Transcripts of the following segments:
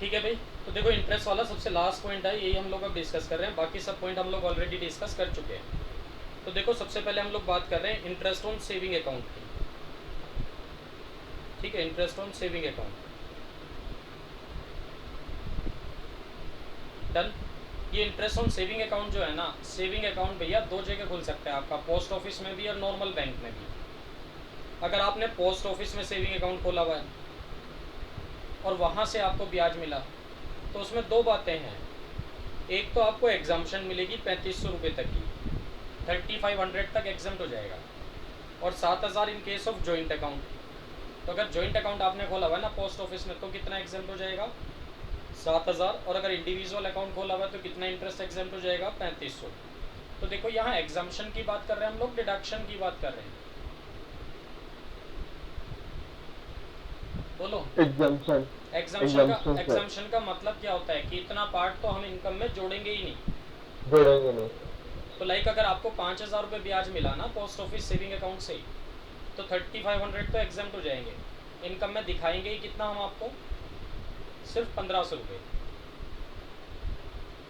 ठीक है भाई। तो देखो इंटरेस्ट वाला सबसे लास्ट पॉइंट है, यही हम लोग अब डिस्कस कर रहे हैं, बाकी सब पॉइंट हम लोग ऑलरेडी डिस्कस कर चुके हैं। तो देखो सबसे पहले हम लोग बात कर रहे हैं इंटरेस्ट ऑन सेविंग अकाउंट की। ठीक है, interest on saving account done. ये इंटरेस्ट ऑन सेविंग अकाउंट जो है ना, सेविंग अकाउंट भैया दो जगह खुल सकता है आपका, पोस्ट ऑफिस में भी और नॉर्मल बैंक में भी। अगर आपने पोस्ट ऑफिस में सेविंग अकाउंट खोला हुआ है और वहाँ से आपको ब्याज मिला, तो उसमें दो बातें हैं। एक तो आपको एग्जाम्पशन मिलेगी 3500 रुपये तक की, 3500 तक एग्जाम्प्ट हो जाएगा, और 7000 इन केस ऑफ जॉइंट अकाउंट। तो अगर जॉइंट अकाउंट आपने खोला हुआ है ना पोस्ट ऑफिस में, तो कितना एग्जाम्प्ट हो जाएगा? 7000। और अगर इंडिविजुअल अकाउंट खोला हुआ है तो कितना इंटरेस्ट एग्जाम्प्ट हो जाएगा? 3500। तो देखो यहाँ एग्जाम्पशन की बात कर रहे हैं हम लोग, डिडक्शन की बात कर रहे हैं। बोलो। एग्जाम्पशन एग्जाम्पशन का मतलब क्या होता है कि इतना पार्ट तो हम इनकम में जोड़ेंगे ही नहीं। जोड़ेंगे नहीं। तो लाइक अगर आपको 5000 रुपये ब्याज मिला ना पोस्ट ऑफिस सेविंग अकाउंट से, तो 3500 तो एग्जाम्प्ट हो जाएंगे। इनकम में दिखाएंगे ही कितना हम आपको? सिर्फ 1500 रुपये।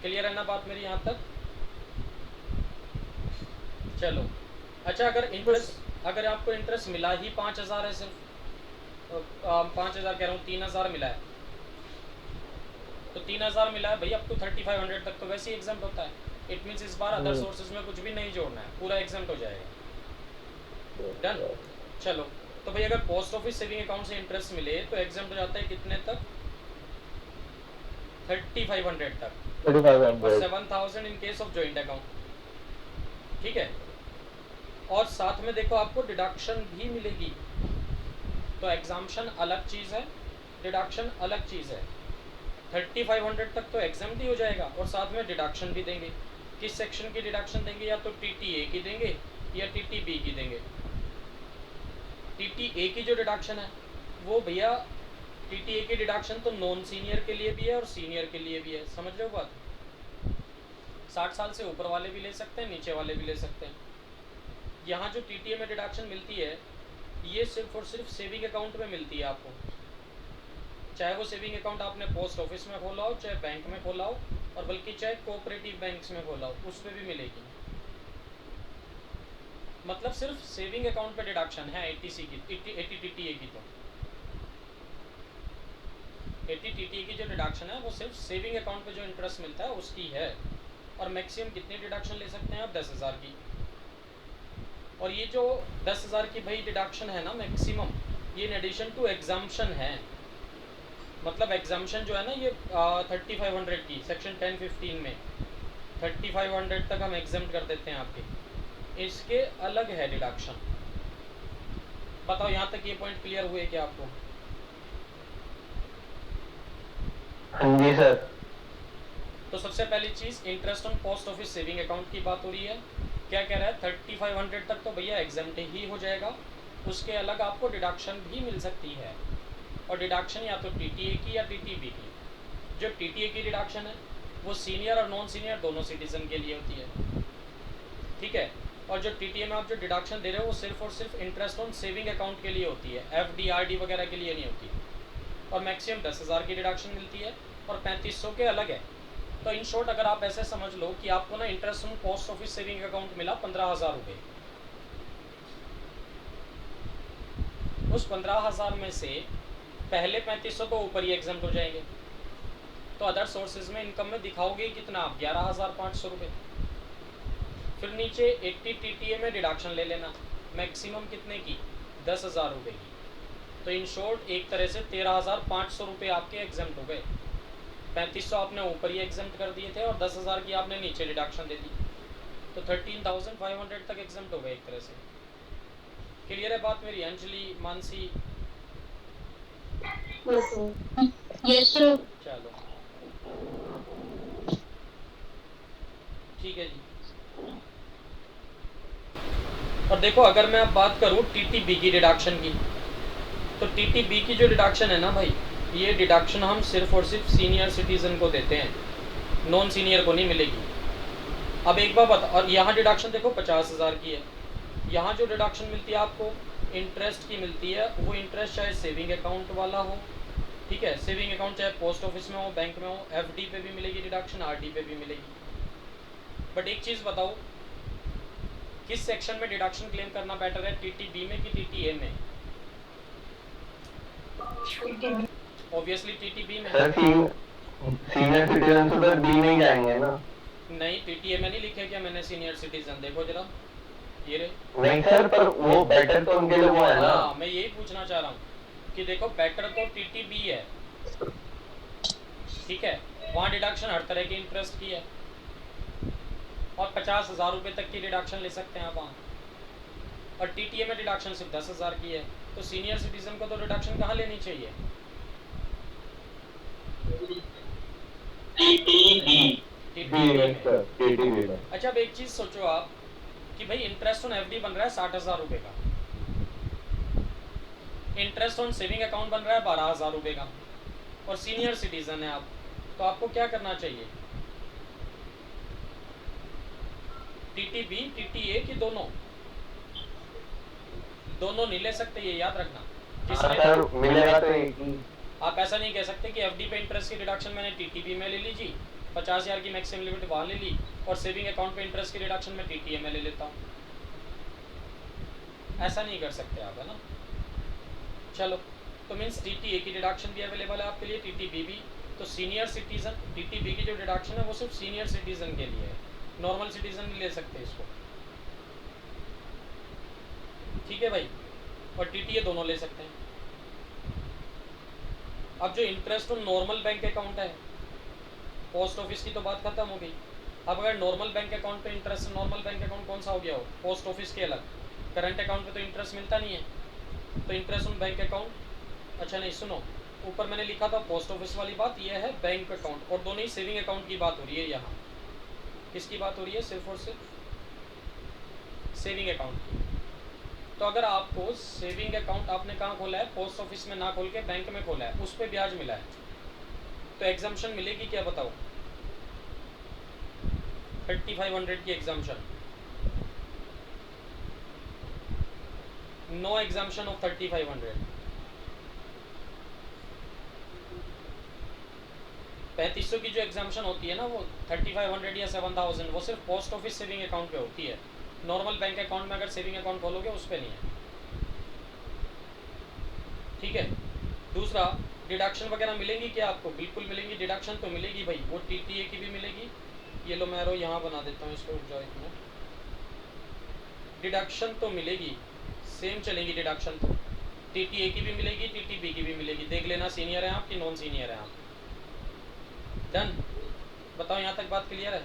क्लियर है ना बात मेरी यहाँ तक? चलो अच्छा, अगर आपको इंटरेस्ट मिला ही 5000 है सिर्फ, 5000 कह रहा हूँ, 3000 मिला है, तो 3000 मिला है भाई, अप टू 3500 तक तो वैसे ही एग्जाम्प्ट होता है। इट मीन्स इस बार अदर सोर्सेज में कुछ भी नहीं जोड़ना है, पूरा एग्जाम्प्ट हो जाएगा। डन। चलो तो भाई अगर पोस्ट ऑफिस सेविंग अकाउंट से इंटरेस्ट मिले तो एग्जाम्प्ट हो जाता है कितने तक? 3500 तक, 3500 7000 इन केस ऑफ जॉइंट अकाउंट। ठीक है, और साथ में देखो आपको डिडक्शन भी मिलेगी। तो एग्जाम्पशन अलग चीज़ है, डिडक्शन अलग चीज़ है। 3500 तक तो एग्जाम्प्ट ही हो जाएगा, और साथ में डिडक्शन भी देंगे। किस सेक्शन की डिडक्शन देंगे? या तो TTA की देंगे या TTB की देंगे। TTA की जो डिडक्शन है वो भैया, TTA की डिडक्शन तो नॉन सीनियर के लिए भी है और सीनियर के लिए भी है, समझ रहे हो बात? 60 साल से ऊपर वाले भी ले सकते हैं, नीचे वाले भी ले सकते हैं। यहाँ जो TTA में डिडक्शन मिलती है, ये सिर्फ और सिर्फ सेविंग अकाउंट में मिलती है आपको, चाहे वो सेविंग अकाउंट आपने पोस्ट ऑफिस में खोला हो, चाहे बैंक में खोला हो, और बल्कि चाहे कोऑपरेटिव बैंक्स में खोला हो, उस पर भी मिलेगी। मतलब सिर्फ सेविंग अकाउंट पे डिडक्शन है 80 TTA की। तो 80 TTA की जो डिडक्शन है वो सिर्फ सेविंग अकाउंट पे जो इंटरेस्ट मिलता है उसकी है। और मैक्सिमम कितनी डिडक्शन ले सकते हैं आप? 10,000 की। और ये जो 10,000 की भाई डिडक्शन है ना मैक्सिमम, ये इन एडिशन टू एग्जाम्पशन है। मतलब एग्जाम्पशन जो है ना ये 3500 की सेक्शन 1015 में 3500 तक हम एग्जाम्प्ट कर देते हैं आपके, इसके अलग है डिडक्शन। बताओ यहाँ तक ये पॉइंट क्लियर हुए क्या आपको? हाँ जी सर। तो सबसे पहली चीज़ interest on post office saving account की बात हो रही है। क्या कह रहा है? 3500 तक तो भैया एग्जाम्प्ट ही हो जाएगा, उसके अलग आपको डिडक्शन भी मिल सकती है। और डिडक्शन या तो TTA की या TTB की। जो TTA की डिडक्शन है वो सीनियर और नॉन सीनियर दोनों सिटीजन के लिए होती है। ठीक है, और जो TTA में आप जो डिडक्शन दे रहे हो वो सिर्फ और सिर्फ इंटरेस्ट ऑन सेविंग अकाउंट के लिए होती है, FD RD वगैरह के लिए नहीं होती। और मैक्सिमम 10,000 की डिडक्शन मिलती है और 3500 के अलग है। तो इन शॉर्ट अगर आप ऐसे समझ लो कि आपको ना interest on post office saving account मिला 15,000 रुपये, उस 15,000 में से पहले 3500 तो ऊपर ही एग्जाम्प्ट हो जाएंगे, तो अदर सोर्सेज में इनकम में दिखाओगे कितना आप? 11,500 रुपये। फिर नीचे 80 TTA में डिडक्शन ले लेना, मैक्सिमम कितने की? 10,000 रुपये की। तो इन शॉर्ट एक तरह से 13,500 रुपये आपके एग्जाम्प्ट हो गए। 3500 आपने ऊपर ही एग्जाम्प्ट कर दिए थे और 10,000 की आपने नीचे डिडक्शन दे दी, तो 13,500 तक एग्जाम्प्ट हो गए एक तरह से। क्लियर है बात मेरी? अंजलि, मानसी? Yes sir. चलो ठीक है जी। और देखो अगर मैं अब बात करूँ TTB की डिडक्शन की, तो TTB की जो डिडक्शन है ना भाई, ये डिडक्शन हम सिर्फ और सिर्फ सीनियर सिटीजन को देते हैं, नॉन सीनियर को नहीं मिलेगी। अब एक बार बता, और यहाँ डिडक्शन देखो 50,000 की है। यहाँ जो डिडक्शन मिलती है आपको इंटरेस्ट की मिलती है, वो इंटरेस्ट चाहे सेविंग अकाउंट वाला हो ठीक है, सेविंग अकाउंट चाहे पोस्ट ऑफिस में हो, बैंक में हो, एफडी पे भी मिलेगी डिडक्शन, आरडी पे भी मिलेगी। बट एक चीज़ बताओ, किस सेक्शन में डिडक्शन क्लेम करना बेटर है, टीटीबी में कि टीटीए में? ऑब्वियसली टीटीबी में। सर सीनियर सिटीजन तो सर बी में ही जाएंगे ना? नहीं, टीटीए में नहीं लिखे क्या मैंने सीनियर सिटीजन, देखो जरा ये रे। नहीं सर, पर वो बेटर तो उनके लिए वो है ना। हाँ, मैं यही पूछना चाह रहा हूँ कि देखो बेटर तो टीटीबी है, ठीक है, वहाँ डिडक्शन हर तरह के इंटरेस्ट की है और 50,000 रुपये तक की डिडक्शन ले सकते हैं आप वहाँ, और टीटीए में डिडक्शन सिर्फ 10,000 की है। तो सीनियर सिटीजन को तो डिडक्शन कहाँ लेनी चाहिए? टीटीबी में। अच्छा, अब एक चीज़ सोचो आप कि भाई इंटरेस्ट ऑन एफडी बन रहा है 60,000 रुपये का, इंटरेस्ट ऑन सेविंग अकाउंट बन रहा है 12,000 रुपये का, और सीनियर सिटीजन है आप, तो आपको क्या करना चाहिए? टीटीबी, टीटीए की दोनों नहीं ले सकते, ये याद रखना। सर मिलेगा तो एक ही। आप ऐसा नहीं कह सकते कि एफडी पे इंटरेस्ट की डिडक्शन मैंने टीटीबी में ले ली जी, 50,000 की मैक्सिमम लिमिट वहाँ ले ली, और सेविंग अकाउंट पे इंटरेस्ट की डिडक्शन मैं टीटीए में ले लेता हूँ। ऐसा नहीं कर सकते आप, है ना। चलो, तो मीन्स टीटीए की डिडक्शन भी अवेलेबल है आपके लिए, टीटीबी भी। तो सीनियर सिटीजन, टीटीबी की जो डिडक्शन है वो सिर्फ सीनियर सिटीजन के लिए है, नॉर्मल सिटीजन नहीं ले सकते इसको, ठीक है भाई, और टीटीए दोनों ले सकते हैं। अब जो interest on normal bank account है, पोस्ट ऑफिस की तो बात खत्म हो गई। अब अगर नॉर्मल बैंक अकाउंट पे इंटरेस्ट, नॉर्मल बैंक अकाउंट कौन सा हो गया हो? पोस्ट ऑफिस के अलग, करंट अकाउंट पे तो इंटरेस्ट मिलता नहीं है, तो इंटरेस्ट ऑन बैंक अकाउंट। अच्छा नहीं, सुनो, ऊपर मैंने लिखा था पोस्ट ऑफिस वाली बात, ये है बैंक अकाउंट, और दोनों ही सेविंग अकाउंट की बात हो रही है। यहाँ किसकी बात हो रही है? सिर्फ और सिर्फ सेविंग अकाउंट की। तो अगर आपको सेविंग अकाउंट आपने कहाँ खोला है, पोस्ट ऑफिस में ना खोल के बैंक में खोला है, उस पर ब्याज मिला है, तो एग्जाम्पशन मिलेगी क्या बताओ? 3500 की एग्जाम्पशन, नो एग्जाम्पशन ऑफ 3500। 3500 की जो एग्जाम्पशन होती है ना, वो 3500 या 7000 वो सिर्फ पोस्ट ऑफिस सेविंग अकाउंट पे होती है। नॉर्मल बैंक अकाउंट में अगर सेविंग अकाउंट खोलोगे उस पर नहीं है, ठीक है। दूसरा, डिडक्शन वगैरह मिलेंगी क्या आपको? बिल्कुल मिलेंगी, डिडक्शन तो मिलेगी भाई, वो टीटीए की भी मिलेगी। ये लो मैं एरो यहाँ बना देता हूँ इसको, रुक जाओ एक मिनट। डिडक्शन तो मिलेगी, सेम चलेगी डिडक्शन तो, टीटीए की भी मिलेगी, टीटीबी की भी मिलेगी। देख लेना सीनियर है आप कि नॉन सीनियर है आप। डन, बताओ यहाँ तक बात क्लियर है?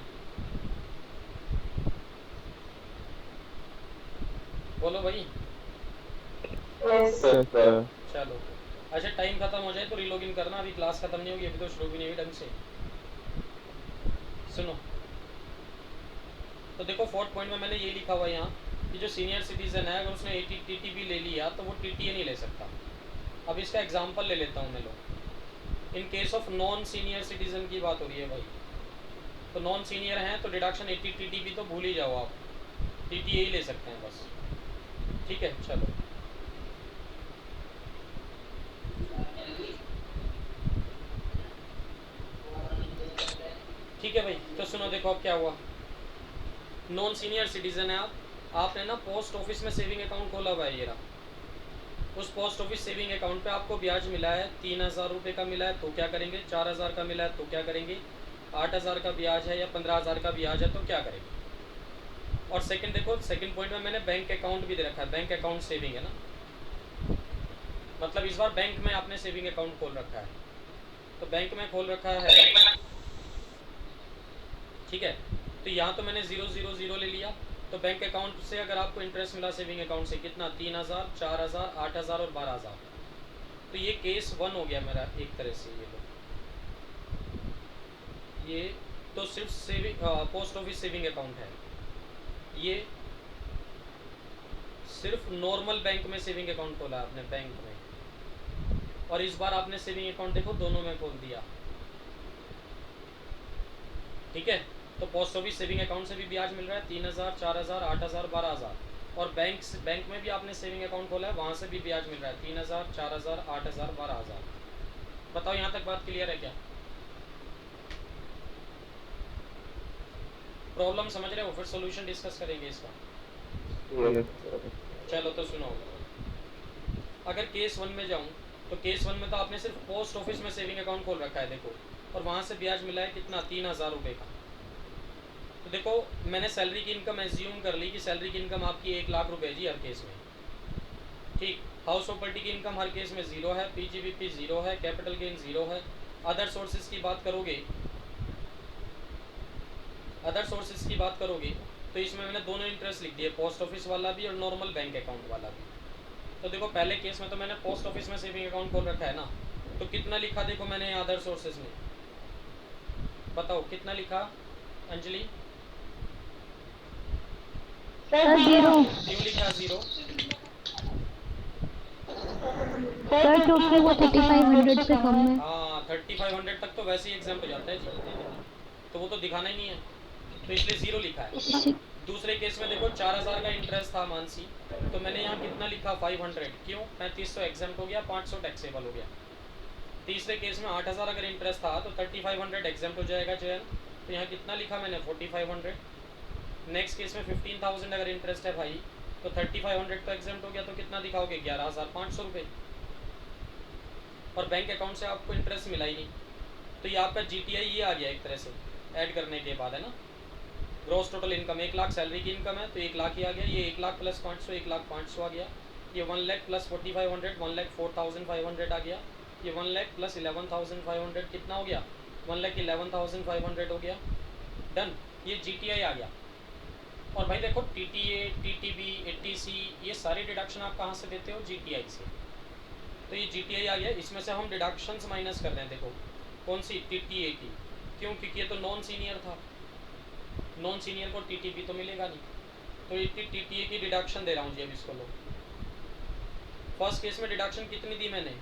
बोलो भाई। चलो, अच्छा टाइम खत्म हो जाए तो रीलॉगिन करना, अभी क्लास खत्म नहीं होगी, अभी तो शुरू भी नहीं हुई ढंग से। सुनो, तो देखो 4th पॉइंट में मैंने ये लिखा हुआ है यहाँ कि जो सीनियर सिटीजन है अगर उसने टीटीबी ले लिया तो वो टीटीए नहीं ले सकता। अब इसका एग्जांपल ले लेता हूँ मैं, लो in case of non senior citizen की बात हो रही है भाई, तो नॉन सीनियर हैं तो डिडक्शन 80 टीटीबी तो भूल ही जाओ आप, टीटीए ही ले सकते हैं बस, ठीक है। चलो, ठीक है भाई, तो सुनो देखो अब क्या हुआ। नॉन सीनियर सिटीजन है आप, आपने ना पोस्ट ऑफिस में सेविंग अकाउंट खोला हुआ है, ये रहा। उस पोस्ट ऑफिस सेविंग अकाउंट पे आपको ब्याज मिला है 3,000 रुपये का मिला है, तो क्या करेंगे? 4,000 का मिला है तो क्या करेंगे? 8,000 का ब्याज है या 15,000 का ब्याज है तो क्या करेंगे? और सेकंड देखो, सेकंड पॉइंट में मैंने बैंक अकाउंट भी दे रखा है, बैंक अकाउंट सेविंग है ना, मतलब इस बार बैंक में आपने सेविंग अकाउंट खोल रखा है, तो बैंक में खोल रखा है, ठीक है। तो यहाँ तो मैंने 000 ले लिया, तो बैंक अकाउंट से अगर आपको इंटरेस्ट मिला सेविंग अकाउंट से कितना? 3,000, 4,000, 8,000 और 12,000। तो ये केस 1 हो गया मेरा एक तरह से। ये तो सिर्फ saving post office saving account है, ये सिर्फ नॉर्मल बैंक में सेविंग अकाउंट खोला आपने बैंक में, और इस बार आपने सेविंग अकाउंट देखो दोनों में खोल दिया, ठीक है। तो पोस्ट ऑफिस सेविंग अकाउंट से भी ब्याज मिल रहा है 3,000, 4,000, 8,000, 12,000, और बैंक में भी आपने सेविंग अकाउंट खोला है, वहाँ से भी ब्याज मिल रहा है 3,000, 4,000, 8,000, 12,000। बताओ यहाँ तक बात क्लियर है क्या? प्रॉब्लम समझ रहे हो? फिर सॉल्यूशन डिस्कस करेंगे इसका। चलो तो सुनो, अगर केस 1 में जाऊँ तो केस 1 में तो आपने सिर्फ पोस्ट ऑफिस में सेविंग अकाउंट खोल रखा है, देखो, और वहाँ से ब्याज मिला है कितना, 3000 रुपये का। तो देखो मैंने सैलरी की इनकम एज्यूम कर ली कि सैलरी की इनकम आपकी 1 लाख रुपये जी हर केस में, ठीक। हाउस प्रॉपर्टी की इनकम हर केस में 0 है, पीजीबीपी 0 है, कैपिटल गेन 0 है। अदर सोर्सेज की बात करोगे, अदर सोर्सेज की बात करोगे तो इसमें मैंने दोनों इंटरेस्ट लिख दिए, पोस्ट ऑफिस वाला भी और नॉर्मल बैंक अकाउंट वाला भी। तो देखो पहले केस में तो मैंने पोस्ट ऑफिस में सेविंग अकाउंट खोल रखा है ना, तो कितना लिखा देखो मैंने अदर सोर्सेज में, बताओ कितना लिखा अंजलि? सर 0। क्यों लिखा 0? सर क्योंकि वो 3500 से कम है। हाँ 3500 तक तो वैसे ही एग्जाम हो जाता है जी, तो वो तो दिखाना ही नहीं है, तो इसलिए 0 लिखा है। दूसरे केस में देखो 4000 का इंटरेस्ट था मानसी, तो मैंने यहाँ कितना लिखा 500, क्यों? 3500 एग्जाम हो गया, 500 टैक्सेबल हो गया। तीसरे केस में 8000 अगर इंटरेस्ट था तो 3500 एग्जाम हो जाएगा जैन, तो यहाँ कितना लिखा मैंने 4500। नेक्स्ट केस में 15000 अगर इंटरेस्ट है भाई तो 3500 तो एग्जाम हो गया, तो कितना दिखाओगे 11500 रुपये, और बैंक अकाउंट से आपको इंटरेस्ट मिला ही नहीं, तो ये आपका जीटीआई ये आ गया एक तरह से ऐड करने के बाद, है ना। Gross total income 1 lakh salary की इनकम है तो 1 लाख ही आ गया, ये 1 लाख प्लस 500 1 लाख 500 आ गया, ये 1 लाख प्लस 4500 1 लाख 4500 आ गया, ये 1 लाख प्लस 11500 कितना हो गया 1 लाख 11500 हो गया, डन। ये जीटीआई आ गया। और भाई देखो टीटीए, टीटीबी, एटीसी ये सारी डिडक्शन आप कहाँ से देते हो? जीटीआई से। तो ये जीटीआई आ गया, इसमें से हम डिडक्शंस माइनस कर रहे हैं, देखो कौन सी? टीटीए की, क्यों? क्योंकि ये तो नॉन सीनियर था, नॉन सीनियर को टीटीबी तो मिलेगा नहीं, तो इतनी टीटीए की डिडक्शन दे रहा हूँ जी। अब इसको लो, फर्स्ट केस में डिडक्शन कितनी दी मैंने?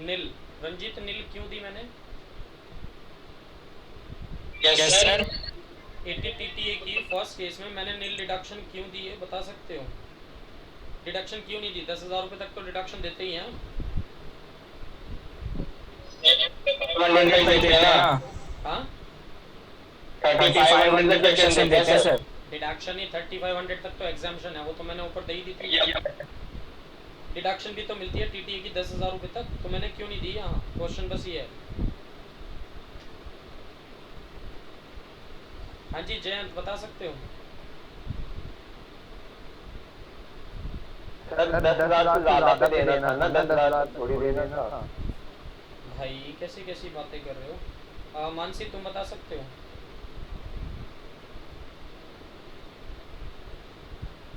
नील। रंजीत नील क्यों दी मैंने? Yes sir. 80 टीटीए की फर्स्ट केस में मैंने नील डिडक्शन क्यों दी है बता सकते हो? डिडक्शन क्यों नहीं दी? 10,000 रुपये तक तो डिडक्शन देते ही हैं। हाँ 3500 डिडक्शन देते हैं सर। डिडक्शन ही 3500 तक तो एग्जाम्पशन है, वो तो मैंने ऊपर दे ही दी थी। डिडक्शन भी तो मिलती है टीटीए की 10,000 रुपये तक, तो मैंने क्यों नहीं दी? यहाँ क्वेश्चन बस ये है। हाँ जी जयंत बता सकते हो? सर 10,000 से ज्यादा पे देना था ना, 10,000 थोड़ी देना था। भाई कैसी कैसी बातें कर रहे हो? मानसी तुम बता सकते हो?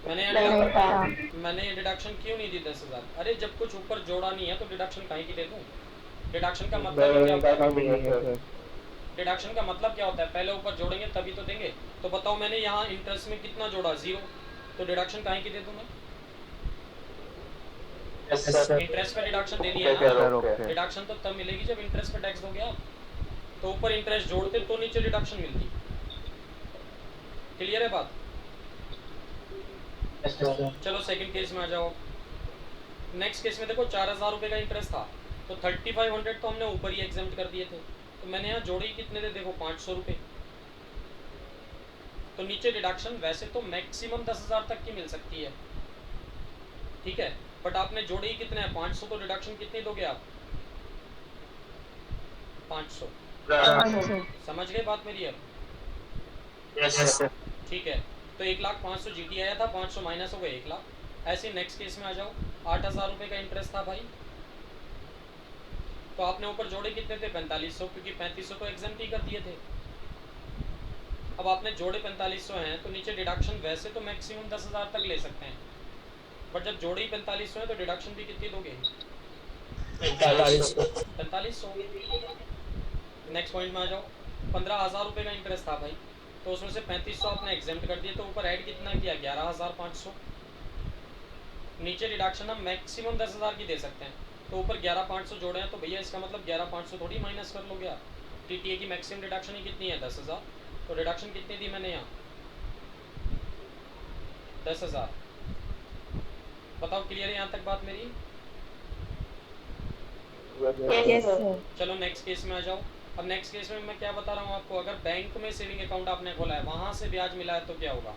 मैंने डिडक्शन क्यों नहीं दी 10,000? अरे जब कुछ ऊपर जोड़ा नहीं है तो डिडक्शन कहीं की दे दूँ? डिडक्शन का मतलब क्या होता है? डिडक्शन का मतलब क्या होता है? पहले ऊपर जोड़ेंगे तभी तो देंगे। तो बताओ मैंने यहाँ इंटरेस्ट में कितना जोड़ा? 0, तो डिडक्शन कहीं की दे दूँ मैं? इंटरेस्ट पे डिडक्शन देनी है ना। डिडक्शन तो तब मिलेगी जब इंटरेस्ट पे टैक्स दोगे आप, तो ऊपर इंटरेस्ट जोड़ते तो नीचे डिडक्शन मिलती। क्लियर है बात? चलो सेकंड केस में आ जाओ। नेक्स्ट केस में देखो 4,000 रुपये का इंटरेस्ट था, तो 3500 तो हमने ऊपर ही एग्जाम्प्ट कर दिए थे, तो मैंने यहाँ जोड़े ही कितने थे देखो 500 रुपये, तो नीचे डिडक्शन वैसे तो मैक्सिमम 10,000 तक की मिल सकती है, ठीक है, बट आपने जोड़े ही कितने हैं 500, तो डिडक्शन कितनी दोगे आप? 500। समझ गए बात मेरी अब? यस ठीक है, तो 1,05,000 जीटी आया था, 500 माइनस हो गए 1 लाख। ऐसे नेक्स्ट केस में आ जाओ, 8,000 रुपये का इंटरेस्ट था भाई, तो आपने ऊपर जोड़े कितने थे? 4500, क्योंकि 3500 तो एग्जाम्प्ट ही कर दिए थे। अब आपने जोड़े 4500 हैं, तो नीचे डिडक्शन वैसे तो मैक्सिमम 10,000 तक ले सकते हैं, बट जब जोड़े ही 4500 हैं तो डिडक्शन भी कितनी दोगे? 4500। नेक्स्ट पॉइंट में आ जाओ, 15,000 रुपये का इंटरेस्ट था भाई, तो उसमें से 3500 आपने एग्जाम्प्ट कर दिए, तो ऊपर ऐड कितना किया? 11,500। नीचे डिडक्शन हम मैक्सिमम 10,000 की दे सकते हैं, तो ऊपर 11,500 जोड़े हैं, तो भैया इसका मतलब 11,500 थोड़ी माइनस कर लोगे आप। टीटीए की मैक्सिमम डिडक्शन ही कितनी है? 10,000, तो डिडक्शन कितनी दी मैंने यहाँ? 10,000। बताओ क्लियर है यहाँ तक बात मेरी? Yes, sir. चलो नेक्स्ट केस में आ जाओ। अब नेक्स्ट केस में मैं क्या बता रहा हूँ आपको, अगर बैंक में सेविंग अकाउंट आपने खोला है, वहाँ से ब्याज मिला है तो क्या होगा।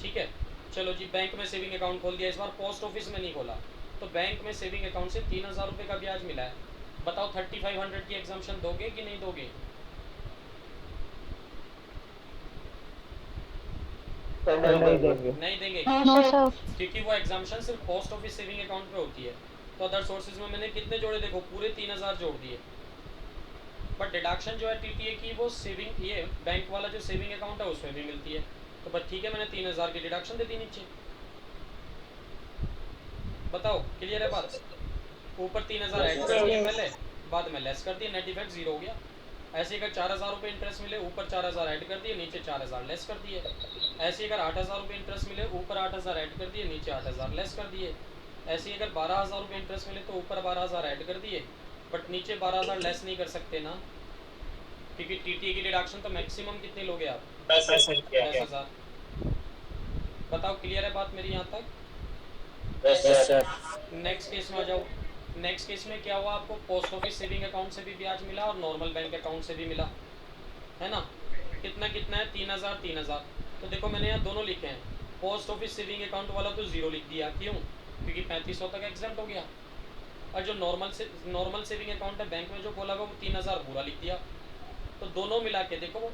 ठीक है, चलो जी, बैंक में सेविंग अकाउंट खोल दिया, इस बार पोस्ट ऑफिस में नहीं खोला, तो बैंक में सेविंग अकाउंट से 3000 रुपये का ब्याज मिला है। बताओ 3500 की एग्जाम्पशन दोगे कि नहीं दोगे। नहीं देंगे, No, sir. क्योंकि वो एग्जाम्पशन सिर्फ पोस्ट ऑफिस सेविंग अकाउंट पे होती है। तो अदर सोर्सेज में मैंने कितने जोड़े, देखो पूरे 3000 जोड़ दिए, बट डिडक्शन जो है टीटीए की वो सेविंग, ये बैंक वाला जो सेविंग अकाउंट है उसमें भी मिलती है। तो बस ठीक है, मैंने 3000 की डिडक्शन दे दी नीचे। बताओ क्लियर है बात। ऊपर 3000 ऐड कर दिए पहले, बाद में लेस कर दिए, नेट इफेक्ट जीरो हो गया। ऐसे अगर 4000 रुपये इंटरेस्ट मिले, ऊपर 4000 ऐड कर दिए, नीचे 4000 लेस कर दिए। ऐसे अगर 8000 रुपये इंटरेस्ट मिले, ऊपर 8000 ऐड कर दिए, नीचे 8000 लेस कर दिए। ऐसे अगर 12000 रुपये इंटरेस्ट मिले तो ऊपर 12000 ऐड कर दिए, बट नीचे 12000 लेस नहीं कर सकते ना, क्योंकि टीटीए की डिडक्शन तो मैक्सिमम कितनी लोगे आप, 10,000। बताओ क्लियर है बात मेरी यहाँ तक। Yes, sir. नेक्स्ट केस में आ जाओ। नेक्स्ट केस में क्या हुआ, आपको पोस्ट ऑफिस सेविंग अकाउंट से भी ब्याज मिला और नॉर्मल बैंक अकाउंट से भी मिला, है ना। कितना कितना है, 3000 3000। तो देखो मैंने यहाँ दोनों लिखे हैं। पोस्ट ऑफिस सेविंग अकाउंट वाला तो जीरो लिख दिया, क्यों, क्योंकि 3500 तक एग्जाम्प्ट हो गया। और जो नॉर्मल सेविंग अकाउंट है बैंक में जो खोला हुआ, वो 3000 पूरा लिख दिया। तो दोनों मिला के देखो,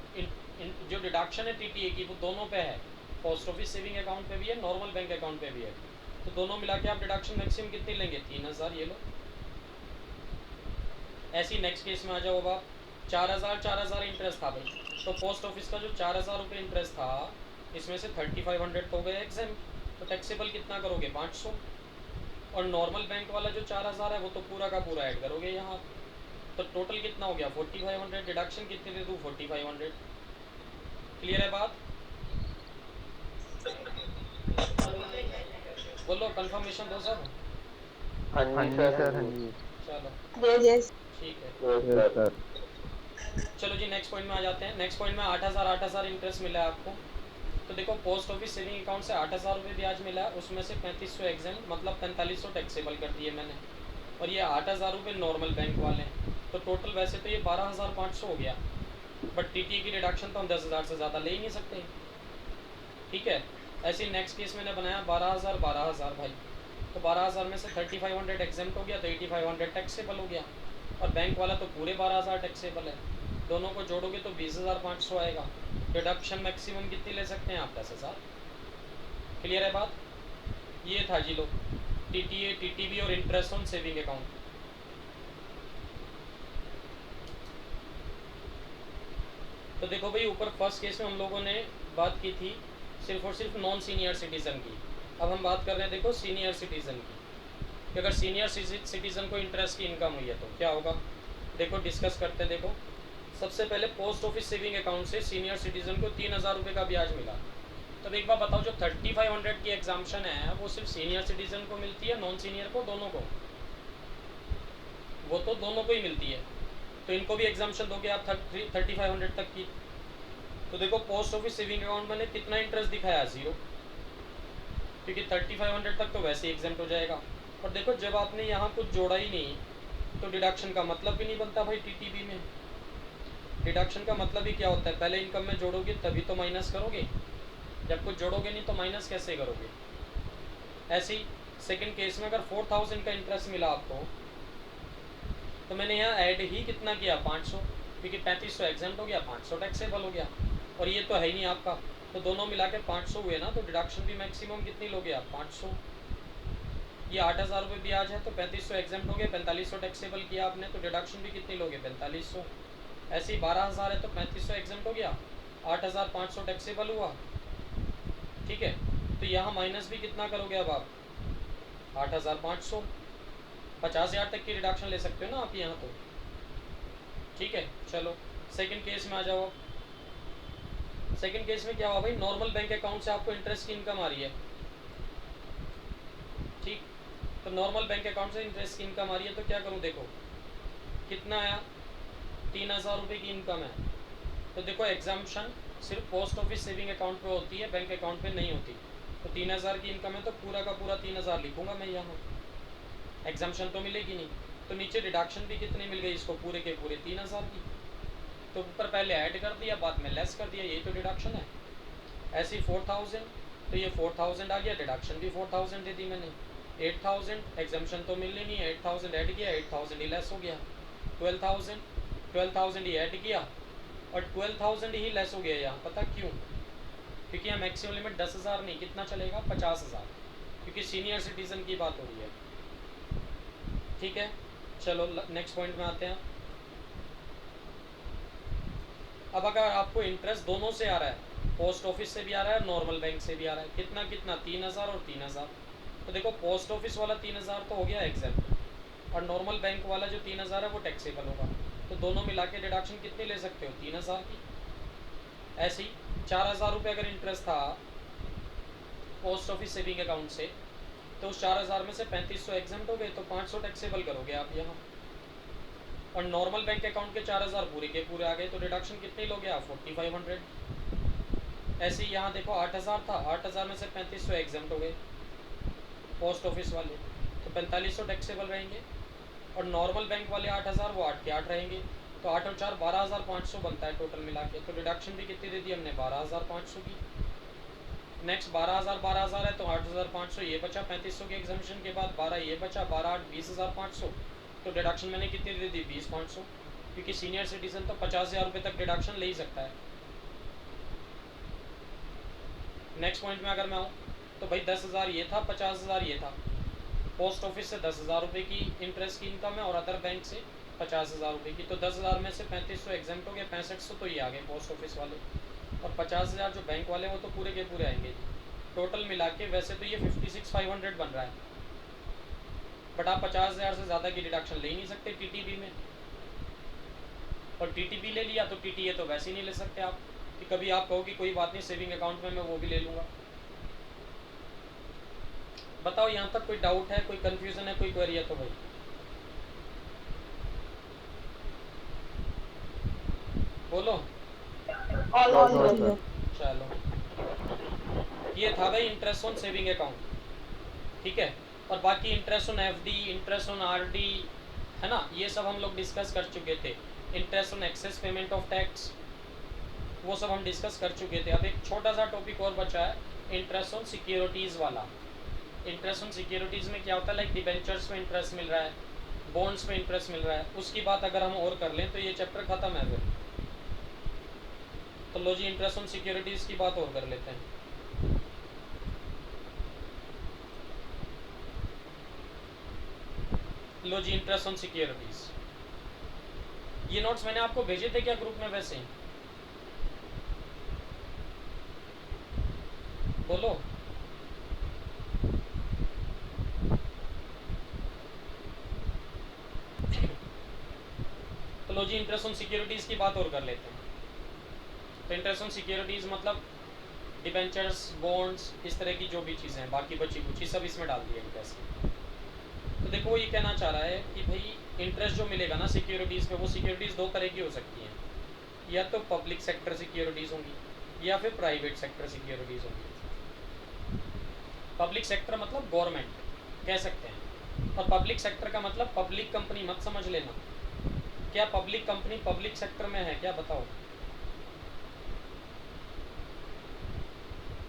जो डिडक्शन है टीटीए की वो दोनों पे है, पोस्ट ऑफिस सेविंग अकाउंट पे भी है, नॉर्मल बैंक अकाउंट पे भी है। तो दोनों मिला के आप डिडक्शन मैक्सिमम कितनी लेंगे, 3000, ये लो। ऐसी नेक्स्ट केस में आ जाओ। अब आप 4000 इंटरेस्ट था भाई, तो पोस्ट ऑफिस का जो 4000 रुपये इंटरेस्ट था, इसमें से 3500 तो गए एग्जाम, तो टैक्सेबल कितना करोगे, 500। और नॉर्मल बैंक वाला जो 4000 है वो तो पूरा का पूरा ऐड करोगे यहाँ, तो टोटल कितना हो गया 4500। डिडक्शन कितनी दे दूँ, 4500। क्लियर है बात। बोलो कंफर्मेशन दो सब। हाँ जी सर, हाँ जी। चलो Yes. ठीक है, यस सर। चलो जी नेक्स्ट पॉइंट में आ जाते हैं। नेक्स्ट पॉइंट में 8000 इंटरेस्ट मिला है आपको। तो देखो पोस्ट ऑफिस सेविंग अकाउंट से 8000 रुपये ब्याज मिला है, उसमें से 3500 एग्जाम, मतलब 4500 टैक्सेबल कर दिए मैंने, और ये 8000 रुपये नॉर्मल बैंक वाले हैं। तो टोटल वैसे तो ये 12500 हो गया, बट टीटीए की डिडक्शन तो हम 10,000 से ज़्यादा ले ही नहीं सकते। ठीक है, ऐसे नेक्स्ट केस मैंने बनाया 12000 भाई, तो 12000 में से 3500 एग्जाम्प्ट हो गया, तो 8500 टैक्सेबल हो गया, और बैंक वाला तो पूरे 12000 टैक्सेबल है। दोनों को जोड़ोगे तो 20500 आएगा। डिडक्शन मैक्सिमम कितनी ले सकते हैं आप, 10,000। क्लियर है बात। ये था जी लो, टीटीए, टीटीबी और इंटरेस्ट ऑन सेविंग अकाउंट। तो देखो भाई, ऊपर फर्स्ट केस में हम लोगों ने बात की थी सिर्फ और सिर्फ नॉन सीनियर सिटीज़न की। अब हम बात कर रहे हैं देखो सीनियर सिटीज़न की, कि अगर सीनियर सिटीज़न को इंटरेस्ट की इनकम हुई है तो क्या होगा। देखो डिस्कस करते हैं। देखो सबसे पहले पोस्ट ऑफिस सेविंग अकाउंट से सीनियर सिटीज़न को 3000 रुपये का ब्याज मिला। तब एक बार बताओ, जो 3500 की एग्जाम्पशन है वो सिर्फ सीनियर सिटीज़न को मिलती है, नॉन सीनियर को, दोनों को, वो तो दोनों को ही मिलती है। तो इनको भी एग्जाम्पशन दोगे आप 3500 तक की। तो देखो पोस्ट ऑफिस सेविंग अकाउंट मैंने कितना इंटरेस्ट दिखाया, 0, क्योंकि 3500 तक तो वैसे ही एग्जाम्प्ट हो जाएगा। और देखो जब आपने यहाँ कुछ जोड़ा ही नहीं, तो डिडक्शन का मतलब भी नहीं बनता भाई टीटीबी में। डिडक्शन का मतलब ही क्या होता है, पहले इनकम में जोड़ोगे तभी तो माइनस करोगे, जब कुछ जोड़ोगे नहीं तो माइनस कैसे करोगे। ऐसे ही सेकेंड केस में अगर 4000 का इंटरेस्ट मिला आपको, तो मैंने यहाँ ऐड ही कितना किया, 500, क्योंकि 3500 एग्जाम्प्ट हो गया, 500 टैक्सेबल हो गया, और ये तो है ही नहीं आपका, तो दोनों मिला के 500 हुए ना। तो डिडक्शन भी मैक्सिमम कितनी लोगे आप, 500। ये 8000 रुपये ब्याज है, तो 3500 एग्जाम्प्ट हो गया, 4500 टैक्सेबल किया आपने, तो डिडक्शन भी कितनी लोगे, 4500। ऐसे ही 12000 है तो 3500 एग्जाम्प्ट हो गया, 8500 टैक्सेबल हुआ। ठीक है, तो यहाँ माइनस भी कितना करोगे अब आप, 8500। 50,000 तक की रिडक्शन ले सकते हो ना आप यहाँ तो। ठीक है, चलो सेकंड केस में आ जाओ। सेकंड केस में क्या हुआ भाई, नॉर्मल बैंक अकाउंट से आपको इंटरेस्ट की इनकम आ रही है। ठीक, तो नॉर्मल बैंक अकाउंट से इंटरेस्ट की इनकम आ रही है, तो क्या करूँ, देखो कितना आया, 3000 रुपये की इनकम है। तो देखो एग्जाम्पशन सिर्फ पोस्ट ऑफिस सेविंग अकाउंट पे होती है, बैंक अकाउंट पे नहीं होती। तो 3000 की इनकम है, तो पूरा का पूरा 3000 लिखूंगा मैं यहाँ, एग्जाम्पशन तो मिलेगी नहीं। तो नीचे डिडक्शन भी कितनी मिल गई इसको, पूरे के पूरे 3000 की। तो ऊपर पहले ऐड कर दिया, बाद में लेस कर दिया, यही तो डिडक्शन है। ऐसे ही 4000, तो ये 4000 आ गया, डिडक्शन भी 4000 दे दी मैंने। 8000 एग्जाम्पशन तो मिलनी नहीं है, 8000 ऐड किया, 8000 ही लेस हो गया। 12,000 ही ऐड किया और 12,000 ही लेस हो गया यहाँ। पता क्यों? क्योंकि यहाँ मैक्सिमम लिमिट 10,000 नहीं, कितना चलेगा, 50,000, क्योंकि सीनियर सिटीजन की बात हो रही है। ठीक है, चलो नेक्स्ट पॉइंट में आते हैं। अब अगर आपको इंटरेस्ट दोनों से आ रहा है, पोस्ट ऑफिस से भी आ रहा है, नॉर्मल बैंक से भी आ रहा है, कितना कितना, 3,000 और 3,000। तो देखो पोस्ट ऑफिस वाला 3,000 तो हो गया एग्जेम्प्ट, और नॉर्मल बैंक वाला जो 3,000 है वो टैक्सेबल होगा। तो दोनों मिला के डिडक्शन कितनी ले सकते हो, 3,000 की। ऐसे ही 4,000 रुपये अगर इंटरेस्ट था पोस्ट ऑफिस सेविंग अकाउंट से, तो उस 4,000 में से 3,500 एग्जेम्प्ट हो गए, तो 500 टैक्सेबल करोगे आप यहाँ। और नॉर्मल बैंक अकाउंट के 4,000 पूरे के पूरे आ गए, तो डिडक्शन कितनी लोगे आप, 4,500। ऐसे ही यहाँ देखो 8,000 था, 8,000 में से 3,500 एग्जेम्प्ट हो गए पोस्ट ऑफिस वाले, तो 4,500 टैक्सेबल रहेंगे। और नॉर्मल बैंक वाले 8,000, वो 8 के 8 रहेंगे, तो 8 और 4 12,500 बनता है टोटल मिला के। तो डिडक्शन भी कितनी दे दी हमने, 12,500 की। नेक्स्ट 12,000 है, तो 8,500 ये बचा 3,500 के एग्जाम्पशन के बाद, 12 ये बचा, 12 8 20,500। तो डिडक्शन मैंने कितनी दे दी, 20,500, क्योंकि सीनियर सिटीजन तो 50,000 रुपये तक डिडक्शन ले ही सकता है। नेक्स्ट पॉइंट में अगर मैं आऊँ तो भाई 10,000 ये था, 50,000 ये था। पोस्ट ऑफिस से 10,000 रुपये की इंटरेस्ट की इनकम है और अदर बैंक से 50,000 रुपये की। तो 10,000 में से 3,500 एग्जाम्प्ट हो गए, 6500 तो ये आ गए पोस्ट ऑफिस वाले, और 50,000 जो बैंक वाले वो तो पूरे के पूरे आएंगे। टोटल मिला के वैसे तो ये 56,500 बन रहा है, बट आप 50,000 से ज़्यादा की डिडक्शन ले ही नहीं सकते टीटीबी में। और टीटीबी ले लिया तो टीटीए तो वैसे ही नहीं ले सकते आप, कि कभी आप कहो कि कोई बात नहीं सेविंग अकाउंट में मैं वो भी ले लूँगा। बताओ यहाँ तक कोई डाउट है, कोई कंफ्यूजन है, कोई क्वेरी है तो भाई बोलो। चलो ये था भाई इंटरेस्ट ऑन सेविंग अकाउंट, ठीक है। और बाकी interest on FD, interest on RD, है ना, ये सब हम लोग डिस्कस कर चुके थे। Interest on access payment of tax, वो सब हम डिस्कस कर चुके थे। अब एक छोटा सा टॉपिक और बचा है, इंटरेस्ट ऑन सिक्योरिटीज़ वाला। इंटरेस्ट ऑन सिक्योरिटीज़ में क्या होता है, लाइक डिबेंचर्स में इंटरेस्ट मिल रहा है, बॉन्ड्स में इंटरेस्ट मिल रहा है, उसकी बात अगर हम और कर लें तो ये चैप्टर ख़त्म है फिर। तो लो जी इंटरेस्ट ऑन सिक्योरिटीज़ की बात और कर लेते हैं। लो जी इंटरेस्ट ऑन सिक्योरिटीज़, ये नोट्स मैंने आपको भेजे थे क्या ग्रुप में, वैसे बोलो। तो लो जी इंटरेस्ट ऑन सिक्योरिटीज़ की बात और कर लेते हैं। तो इंटरेस्ट ऑन सिक्योरिटीज़ मतलब डिबेंचर्स, बॉन्ड्स, इस तरह की जो भी चीज़ें हैं, बाकी बची कुछ सब इसमें डाल दिया इंटरेस्ट। तो देखो वो ये कहना चाह रहा है कि भाई इंटरेस्ट जो मिलेगा ना सिक्योरिटीज़ पे, वो सिक्योरिटीज़ दो तरह की हो सकती हैं, या तो पब्लिक सेक्टर सिक्योरिटीज़ होंगी या फिर प्राइवेट सेक्टर सिक्योरिटीज़ होंगी। पब्लिक सेक्टर मतलब गवर्नमेंट कह सकते हैं, और पब्लिक सेक्टर का मतलब पब्लिक कंपनी मत समझ लेना। क्या पब्लिक कंपनी पब्लिक सेक्टर में है क्या, बताओ।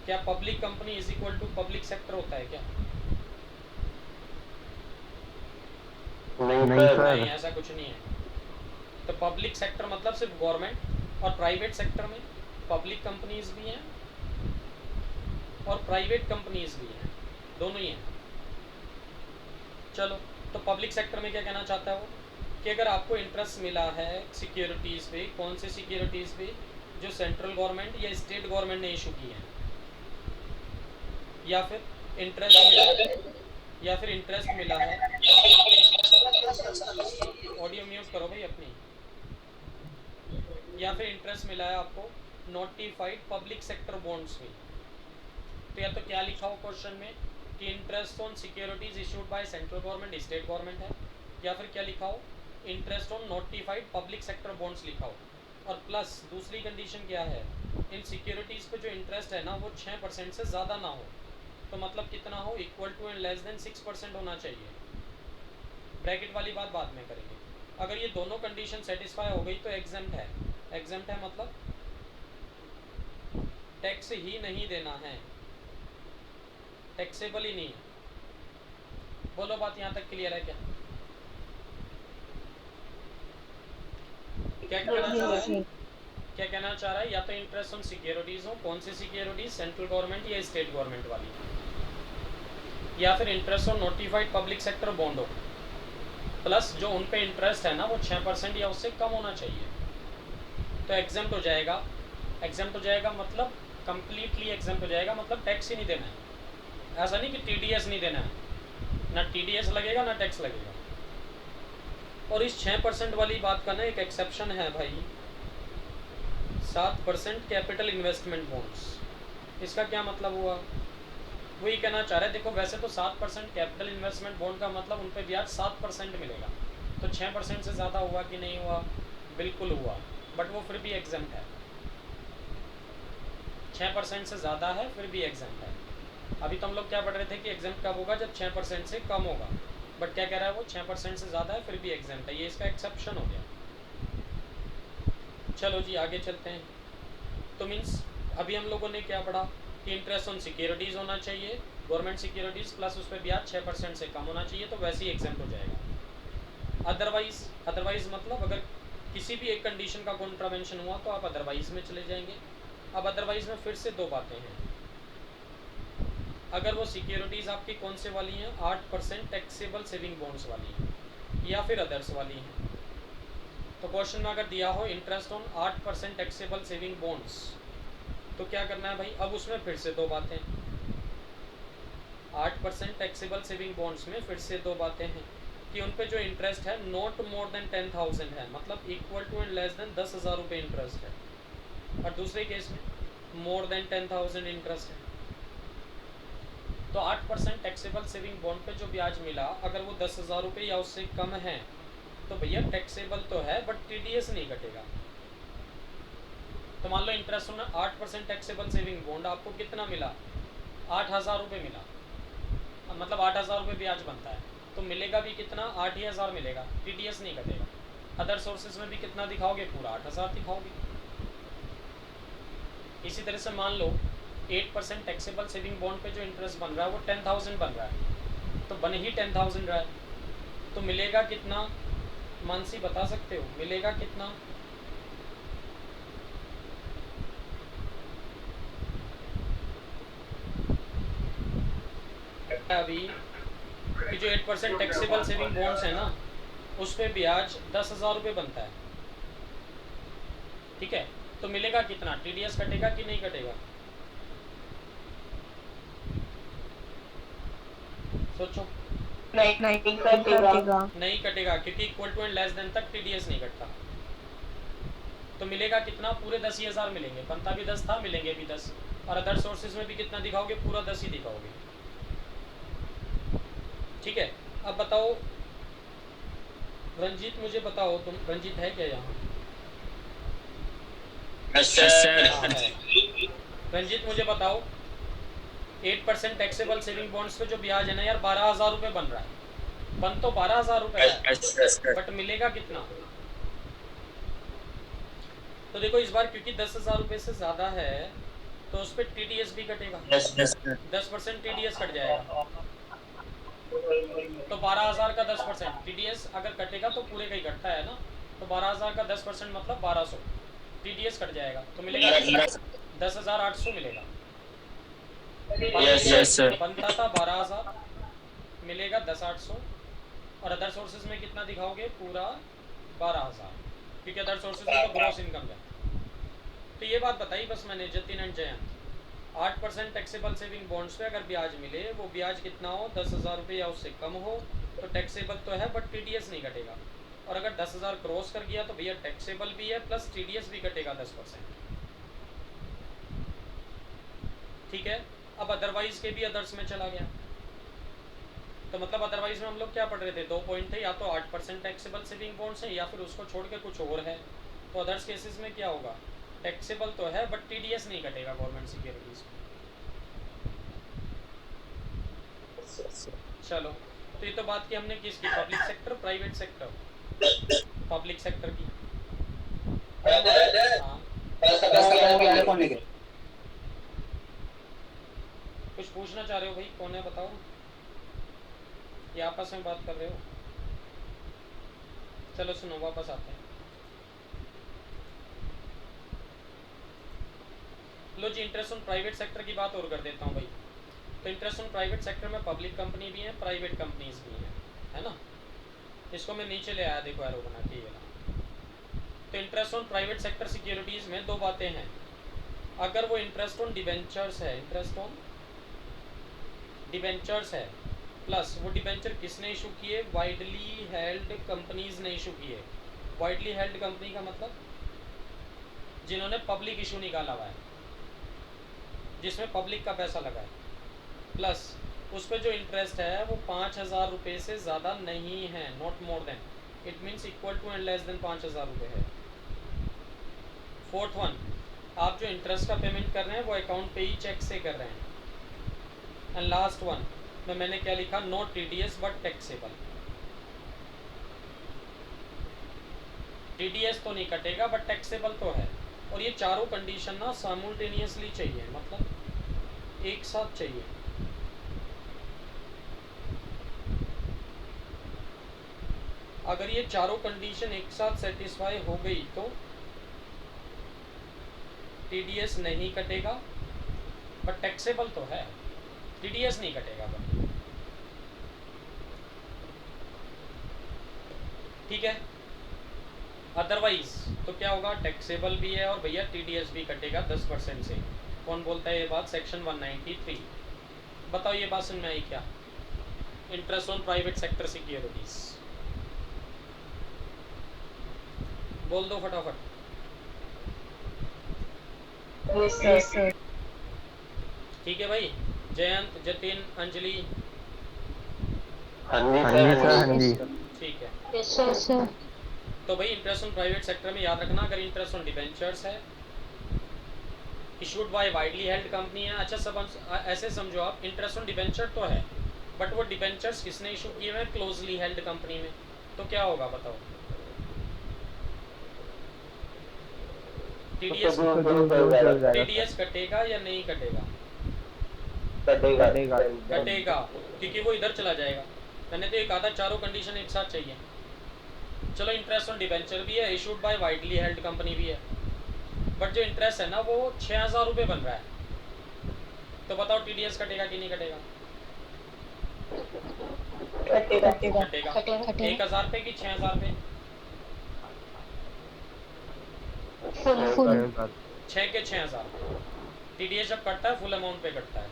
क्या public company is equal to public sector होता है क्या? नहीं सर, नहीं, ऐसा कुछ नहीं है। तो पब्लिक सेक्टर मतलब सिर्फ गवर्नमेंट, और प्राइवेट सेक्टर में पब्लिक कंपनीज भी हैं और प्राइवेट कंपनीज भी हैं, दोनों ही हैं। चलो तो पब्लिक सेक्टर में क्या कहना चाहता है वो, कि अगर आपको इंटरेस्ट मिला है सिक्योरिटीज़ पे, कौन से सिक्योरिटीज़ पे, जो सेंट्रल गवर्नमेंट या स्टेट गवर्नमेंट ने इशू की है, या फिर इंटरेस्ट मिला है, ऑडियो म्यूट करो भाई अपनी, या फिर इंटरेस्ट मिला है आपको नोटिफाइड पब्लिक सेक्टर बॉन्ड्स में। तो या तो क्या लिखा हो क्वेश्चन में कि interest on securities issued by central government, state government है, या फिर क्या लिखा हो interest on notified public sector bonds लिखा हो। और प्लस दूसरी कंडीशन क्या है, इन सिक्योरिटीज़ पे जो इंटरेस्ट है ना वो 6% से ज़्यादा ना हो। तो मतलब कितना हो, equal to and less than 6% होना चाहिए। ब्रैकेट वाली बात बाद में करेंगे। अगर ये दोनों कंडीशन सेटिस्फाई हो गई तो एग्जेम्प्ट है। एग्जेम्प्ट है मतलब टैक्स ही नहीं देना है, टैक्सेबल ही नहीं है। बोलो बात यहाँ तक क्लियर है क्या? क्या कहना चाह रहा है? क्या कहना चाह रहा है? या तो इंटरेस्ट ऑन सिक्योरिटीज हो, कौन सी सिक्योरिटीज, सेंट्रल गवर्नमेंट या स्टेट गवर्नमेंट वाली, या फिर interest on notified public sector bond हो, प्लस जो उन पे इंटरेस्ट है ना वो 6% या उससे कम होना चाहिए, तो एग्जेम्प्ट हो जाएगा। एग्जेम्प्ट हो जाएगा मतलब कंप्लीटली एग्जेम्प्ट हो जाएगा, मतलब टैक्स ही नहीं देना है। ऐसा नहीं कि टीडीएस नहीं देना है, ना टीडीएस लगेगा ना टैक्स लगेगा। और इस 6% वाली बात का ना एक एक्सेप्शन है भाई, 7% कैपिटल इन्वेस्टमेंट बॉन्ड्स। इसका क्या मतलब हुआ? वही कहना चाह रहे हैं, देखो वैसे तो 7% कैपिटल इन्वेस्टमेंट बॉन्ड का मतलब उन पे ब्याज 7% मिलेगा, तो 6% से ज़्यादा हुआ कि नहीं हुआ? बिल्कुल हुआ, बट वो फिर भी एग्जेम्प्ट है। 6% से ज़्यादा है फिर भी एग्जेम्प्ट है। अभी तो हम लोग क्या पढ़ रहे थे कि एग्जेम्प्ट कब होगा? जब 6% से कम होगा, बट क्या कह रहा है वो? 6% से ज़्यादा है फिर भी एग्जेम्प्ट है, ये इसका एक्सेप्शन हो गया। चलो जी आगे चलते हैं। तो मीन्स अभी हम लोगों ने क्या पढ़ा कि इंटरेस्ट ऑन सिक्योरिटीज़ होना चाहिए, गवर्नमेंट सिक्योरिटीज़, प्लस उस पर ब्याज 6% से कम होना चाहिए, तो वैसे ही एग्जेम्प्ट हो जाएगा। अदरवाइज मतलब अगर किसी भी एक कंडीशन का कॉन्ट्रावेंशन हुआ तो आप अदरवाइज में चले जाएंगे। अब अदरवाइज में फिर से दो बातें हैं। अगर वो सिक्योरिटीज़ आपकी कौन से वाली हैं? 8% टैक्सेबल सेविंग बॉन्ड्स वाली हैं या फिर अदर्स वाली हैं। तो क्वेश्चन में अगर दिया हो interest on 8% taxable saving bonds, तो क्या करना है भाई? अब उसमें फिर से दो बातें, 8% टैक्सेबल सेविंग बॉन्ड्स में फिर से दो बातें हैं कि उन पे जो इंटरेस्ट है नॉट मोर देन 10,000 है, मतलब equal to and less than 10,000 रुपये इंटरेस्ट है, और दूसरे केस में मोर देन 10,000 इंटरेस्ट है। तो 8% टैक्सेबल सेविंग बॉन्ड पे जो ब्याज मिला, अगर वो 10,000 रुपये या उससे कम है तो भैया टैक्सेबल तो है बट टीडीएस नहीं कटेगा। तो मान लो इंटरेस्ट में 8% टैक्सेबल सेविंग बॉन्ड आपको कितना मिला? 8,000 रुपये मिला, मतलब 8,000 रुपये ब्याज बनता है, तो मिलेगा भी कितना? 8,000 मिलेगा, टीडीएस नहीं कटेगा। अदर सोर्सेज में भी कितना दिखाओगे? पूरा 8,000 दिखाओगे। इसी तरह से मान लो 8% टैक्सेबल सेविंग बॉन्ड पे जो इंटरेस्ट बन रहा है वो 10,000 बन रहा है, तो बन ही 10,000 रहा है, तो मिलेगा कितना? मानसी बता सकते हो मिलेगा कितना? अभी कि जो 8% टैक्सेबल सेविंग बॉन्ड्स है ना उस पे ब्याज 10,000 रुपये बनता है, ठीक है, तो मिलेगा कितना? टीडीएस कटेगा कि नहीं कटेगा? सोचो। नहीं कटेगा। नहीं कटेगा क्योंकि equal to and less than तक टीडीएस नहीं कटता। तो मिलेगा कितना? पूरे 10,000 मिलेंगे, बनता भी 10 था, मिलेंगे भी 10, और अदर सोर्सेज में भी कितना दिखाओगे? पूरा 10 ही दिखाओगे, ठीक है। अब बताओ रंजीत, मुझे बताओ, तुम रंजीत है क्या यहाँ? रंजीत मुझे बताओ 8% टैक्सेबल सेविंग बॉन्ड्स पे जो ब्याज है ना यार 12,000 रुपये बन रहा है, बन तो 12,000 रुपये है, बट मिलेगा कितना? तो देखो इस बार क्योंकि 10,000 रुपये से ज़्यादा है तो उस पर टीडीएस भी कटेगा, 10% टीडीएस कट जाएगा, तो 12,000 का 10% टीडीएस अगर कटेगा तो पूरे का ही कटता है ना, तो 12,000 का 10% मतलब 1,200 टीडीएस कट जाएगा, तो मिलेगा 10,800 मिलेगा। Yes sir. बनता था 12,000, मिलेगा 10,800, और अदर सोर्सेज में कितना दिखाओगे? पूरा 12,000, क्योंकि अदर सोर्सेज में तो ग्रॉस इनकम है। तो ये बात बताई बस मैंने Jatin and Jayant, 8% taxable saving bonds पे अगर ब्याज मिले, वो ब्याज कितना हो? 10,000 रुपये या उससे कम हो, तो टैक्सेबल तो है बट टीडीएस नहीं कटेगा, और अगर 10,000 क्रॉस कर गया तो भैया टैक्सेबल भी है प्लस टीडीएस भी कटेगा 10%, ठीक है। अब अदरवाइज के भी अदर्स में चला गया, तो मतलब अदरवाइज में हम लोग क्या पढ़ रहे थे? 2 पॉइंट थे, या तो 8% टैक्सेबल सेविंग बॉन्ड्स है या फिर उसको छोड़ के कुछ और है। तो अदर्स केसेस में क्या होगा? टैक्सेबल तो है बट टीडीएस नहीं कटेगा गवर्नमेंट सिक्योरिटीज। चलो तो ये तो बात की हमने किसकी, public sector private sector, public sector की। हाँ कुछ पूछना चाह रहे हो भाई, कौन है बताओ, ये आपस में बात कर रहे हो? चलो सुनो, वापस आते हैं। लो जी, इंटरेस्ट ऑन प्राइवेट सेक्टर की बात और कर देता हूँ भाई। तो इंटरेस्ट ऑन प्राइवेट सेक्टर में पब्लिक कंपनी भी है, प्राइवेट कंपनीज भी हैं, है ना। इसको मैं नीचे ले आया, देखो एरो बना के ये वाला। तो interest on private sector securities में दो बातें हैं। अगर वो इंटरेस्ट ऑन डिबेंचर्स है, इंटरेस्ट ऑन डिबेंचर्स है, प्लस वो डिबेंचर किसने इशू किए, वाइडली हेल्ड कंपनीज ने इशू किए। वाइडली हेल्ड कंपनी का मतलब जिन्होंने पब्लिक इशू निकाला हुआ है, जिसमें पब्लिक का पैसा लगा है, प्लस उस पर जो इंटरेस्ट है वो 5,000 रुपये से ज़्यादा नहीं है, not more than, it means equal to and less than 5,000 रुपये है। फोर्थ वन, आप जो इंटरेस्ट का पेमेंट कर रहे हैं वो अकाउंट पे ही चेक से कर रहे हैं। एंड लास्ट वन में मैंने क्या लिखा, not TDS but taxable. TDS तो नहीं कटेगा बट टैक्सेबल तो है। और ये चारों कंडीशन ना साइमल्टेनियसली चाहिए, मतलब एक साथ चाहिए। अगर ये चारों कंडीशन एक साथ सेटिस्फाई हो गई तो टीडीएस नहीं कटेगा बट टैक्सेबल तो है, टीडीएस नहीं कटेगा बट, ठीक है। अदरवाइज तो क्या होगा, टैक्सेबल भी है और भैया टीडीएस भी कटेगा 10% से। कौन बोलता है ये बात, सेक्शन 193। बताओ ये बात समझ में आई क्या, interest on private sector securities, बोल दो फटाफट। ठीक है भाई, जयंत, जतिन, अंजलि, हाँ जी सर, हाँ जी। ठीक है। Yes sir. तो भाई इंटरेस्ट ऑन प्राइवेट सेक्टर में याद रखना, अगर इंटरेस्ट ऑन डिबेंचर्स है, issued by widely held company है, अच्छा सब ऐसे समझो आप, इंटरेस्ट ऑन डिबेंचर तो है बट वो डिबेंचर्स किसने इशू किए हुए हैं, क्लोजली हेल्ड कंपनी में, तो क्या होगा बताओ, टीडीएस कटेगा या नहीं कटेगा, कटेगा क्योंकि वो इधर चला जाएगा। मैंने तो एक आधा चारों कंडीशन एक साथ चाहिए। चलो इंटरेस्ट ऑन डिबेंचर भी है, issued by widely held company भी है, बट जो इंटरेस्ट है ना वो 6,000 रुपये बन रहा है, तो बताओ टीडीएस कटेगा कि नहीं कटेगा, कटेगा। 1,000 रुपये की 6,000 रुपये, फुल 6 के 6,000। टीडीएस जब कटता है फुल अमाउंट पे कटता है,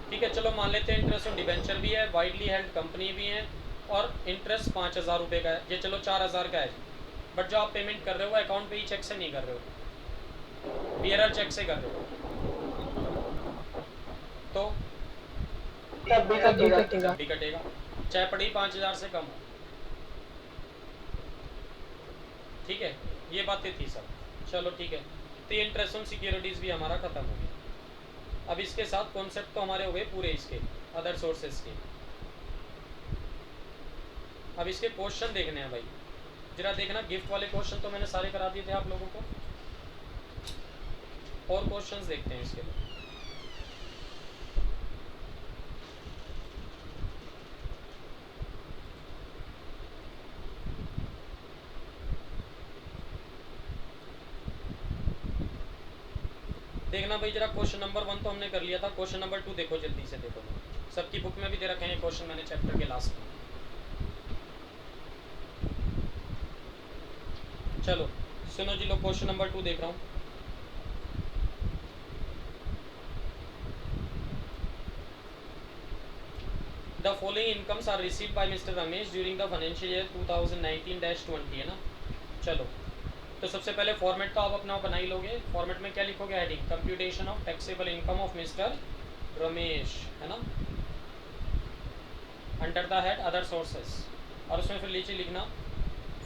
ठीक है। चलो मान लेते हैं इंटरेस्ट ऑन डिबेंचर भी है, वाइडली हेल्ड कंपनी भी है और इंटरेस्ट 5,000 रुपये का है, ये चलो 4,000 का है, बट जो आप पेमेंट कर रहे हो अकाउंट पे ही चेक से नहीं कर रहे हो, बियरर चेक से कर रहे हो, तो तब भी कटेगा। भी कटेगा, चाहे पड़ी 5,000 से कम हो, ठीक है। ये बातें थी सब, चलो ठीक है। तो ये इंटरेस्ट ऑन सिक्योरिटीज़ भी हमारा ख़त्म हो गया। अब इसके साथ कॉन्सेप्ट तो हमारे हो गए पूरे इसके अदर सोर्सेज के। अब इसके क्वेश्चन देखने हैं भाई, जरा देखना, गिफ्ट वाले क्वेश्चन तो मैंने सारे करा दिए थे आप लोगों को, और क्वेश्चंस देखते हैं इसके लिए। देखना भाई जरा, क्वेश्चन नंबर 1 तो हमने कर लिया था, क्वेश्चन नंबर 2 देखो, जल्दी से देखो, सबकी बुक में भी दे रखे हैं क्वेश्चन मैंने चैप्टर के लास्ट में। चलो सुनो जी लोग, क्वेश्चन नंबर 2 देख रहा हूँ। The following incomes are received by mister Ramesh during the financial year 2019-20, है ना। चलो तो सबसे पहले फॉर्मेट तो आप अपना बना ही लोगे। फॉर्मेट में क्या लिखोगे, heading computation of taxable income of mister Ramesh, है ना, under the head other sources, और उसमें फिर नीचे लिखना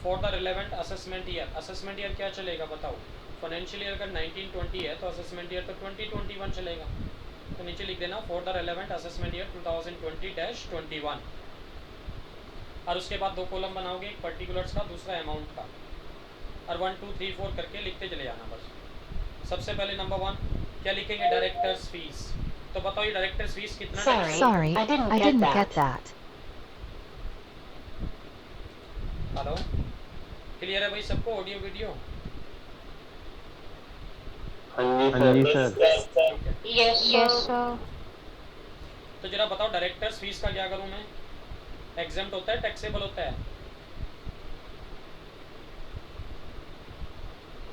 for the relevant assessment year. Assessment year क्या चलेगा बताओ, फाइनेंशियल ईयर अगर 1920 है तो असेसमेंट ईयर तो 2021 चलेगा, तो नीचे लिख देना for the relevant assessment year 2020-21। और उसके बाद 2 कॉलम बनाओगे, एक पर्टिकुलर्स का, दूसरा अमाउंट का, और 1 2 3 4 करके लिखते चले जाना बस। सबसे पहले नंबर 1 क्या लिखेंगे? Directors fees. तो बताओ ये डायरेक्टर्स फीस कितना? Sorry, I didn't get that. Hello, clear है भाई सबको ऑडियो वीडियो? हाँ जी सर। ठीक है, Yes, sir. तो जरा बताओ डायरेक्टर्स फीस का क्या करूं मैं? एग्जेम्प्ट होता है, टैक्सेबल होता है?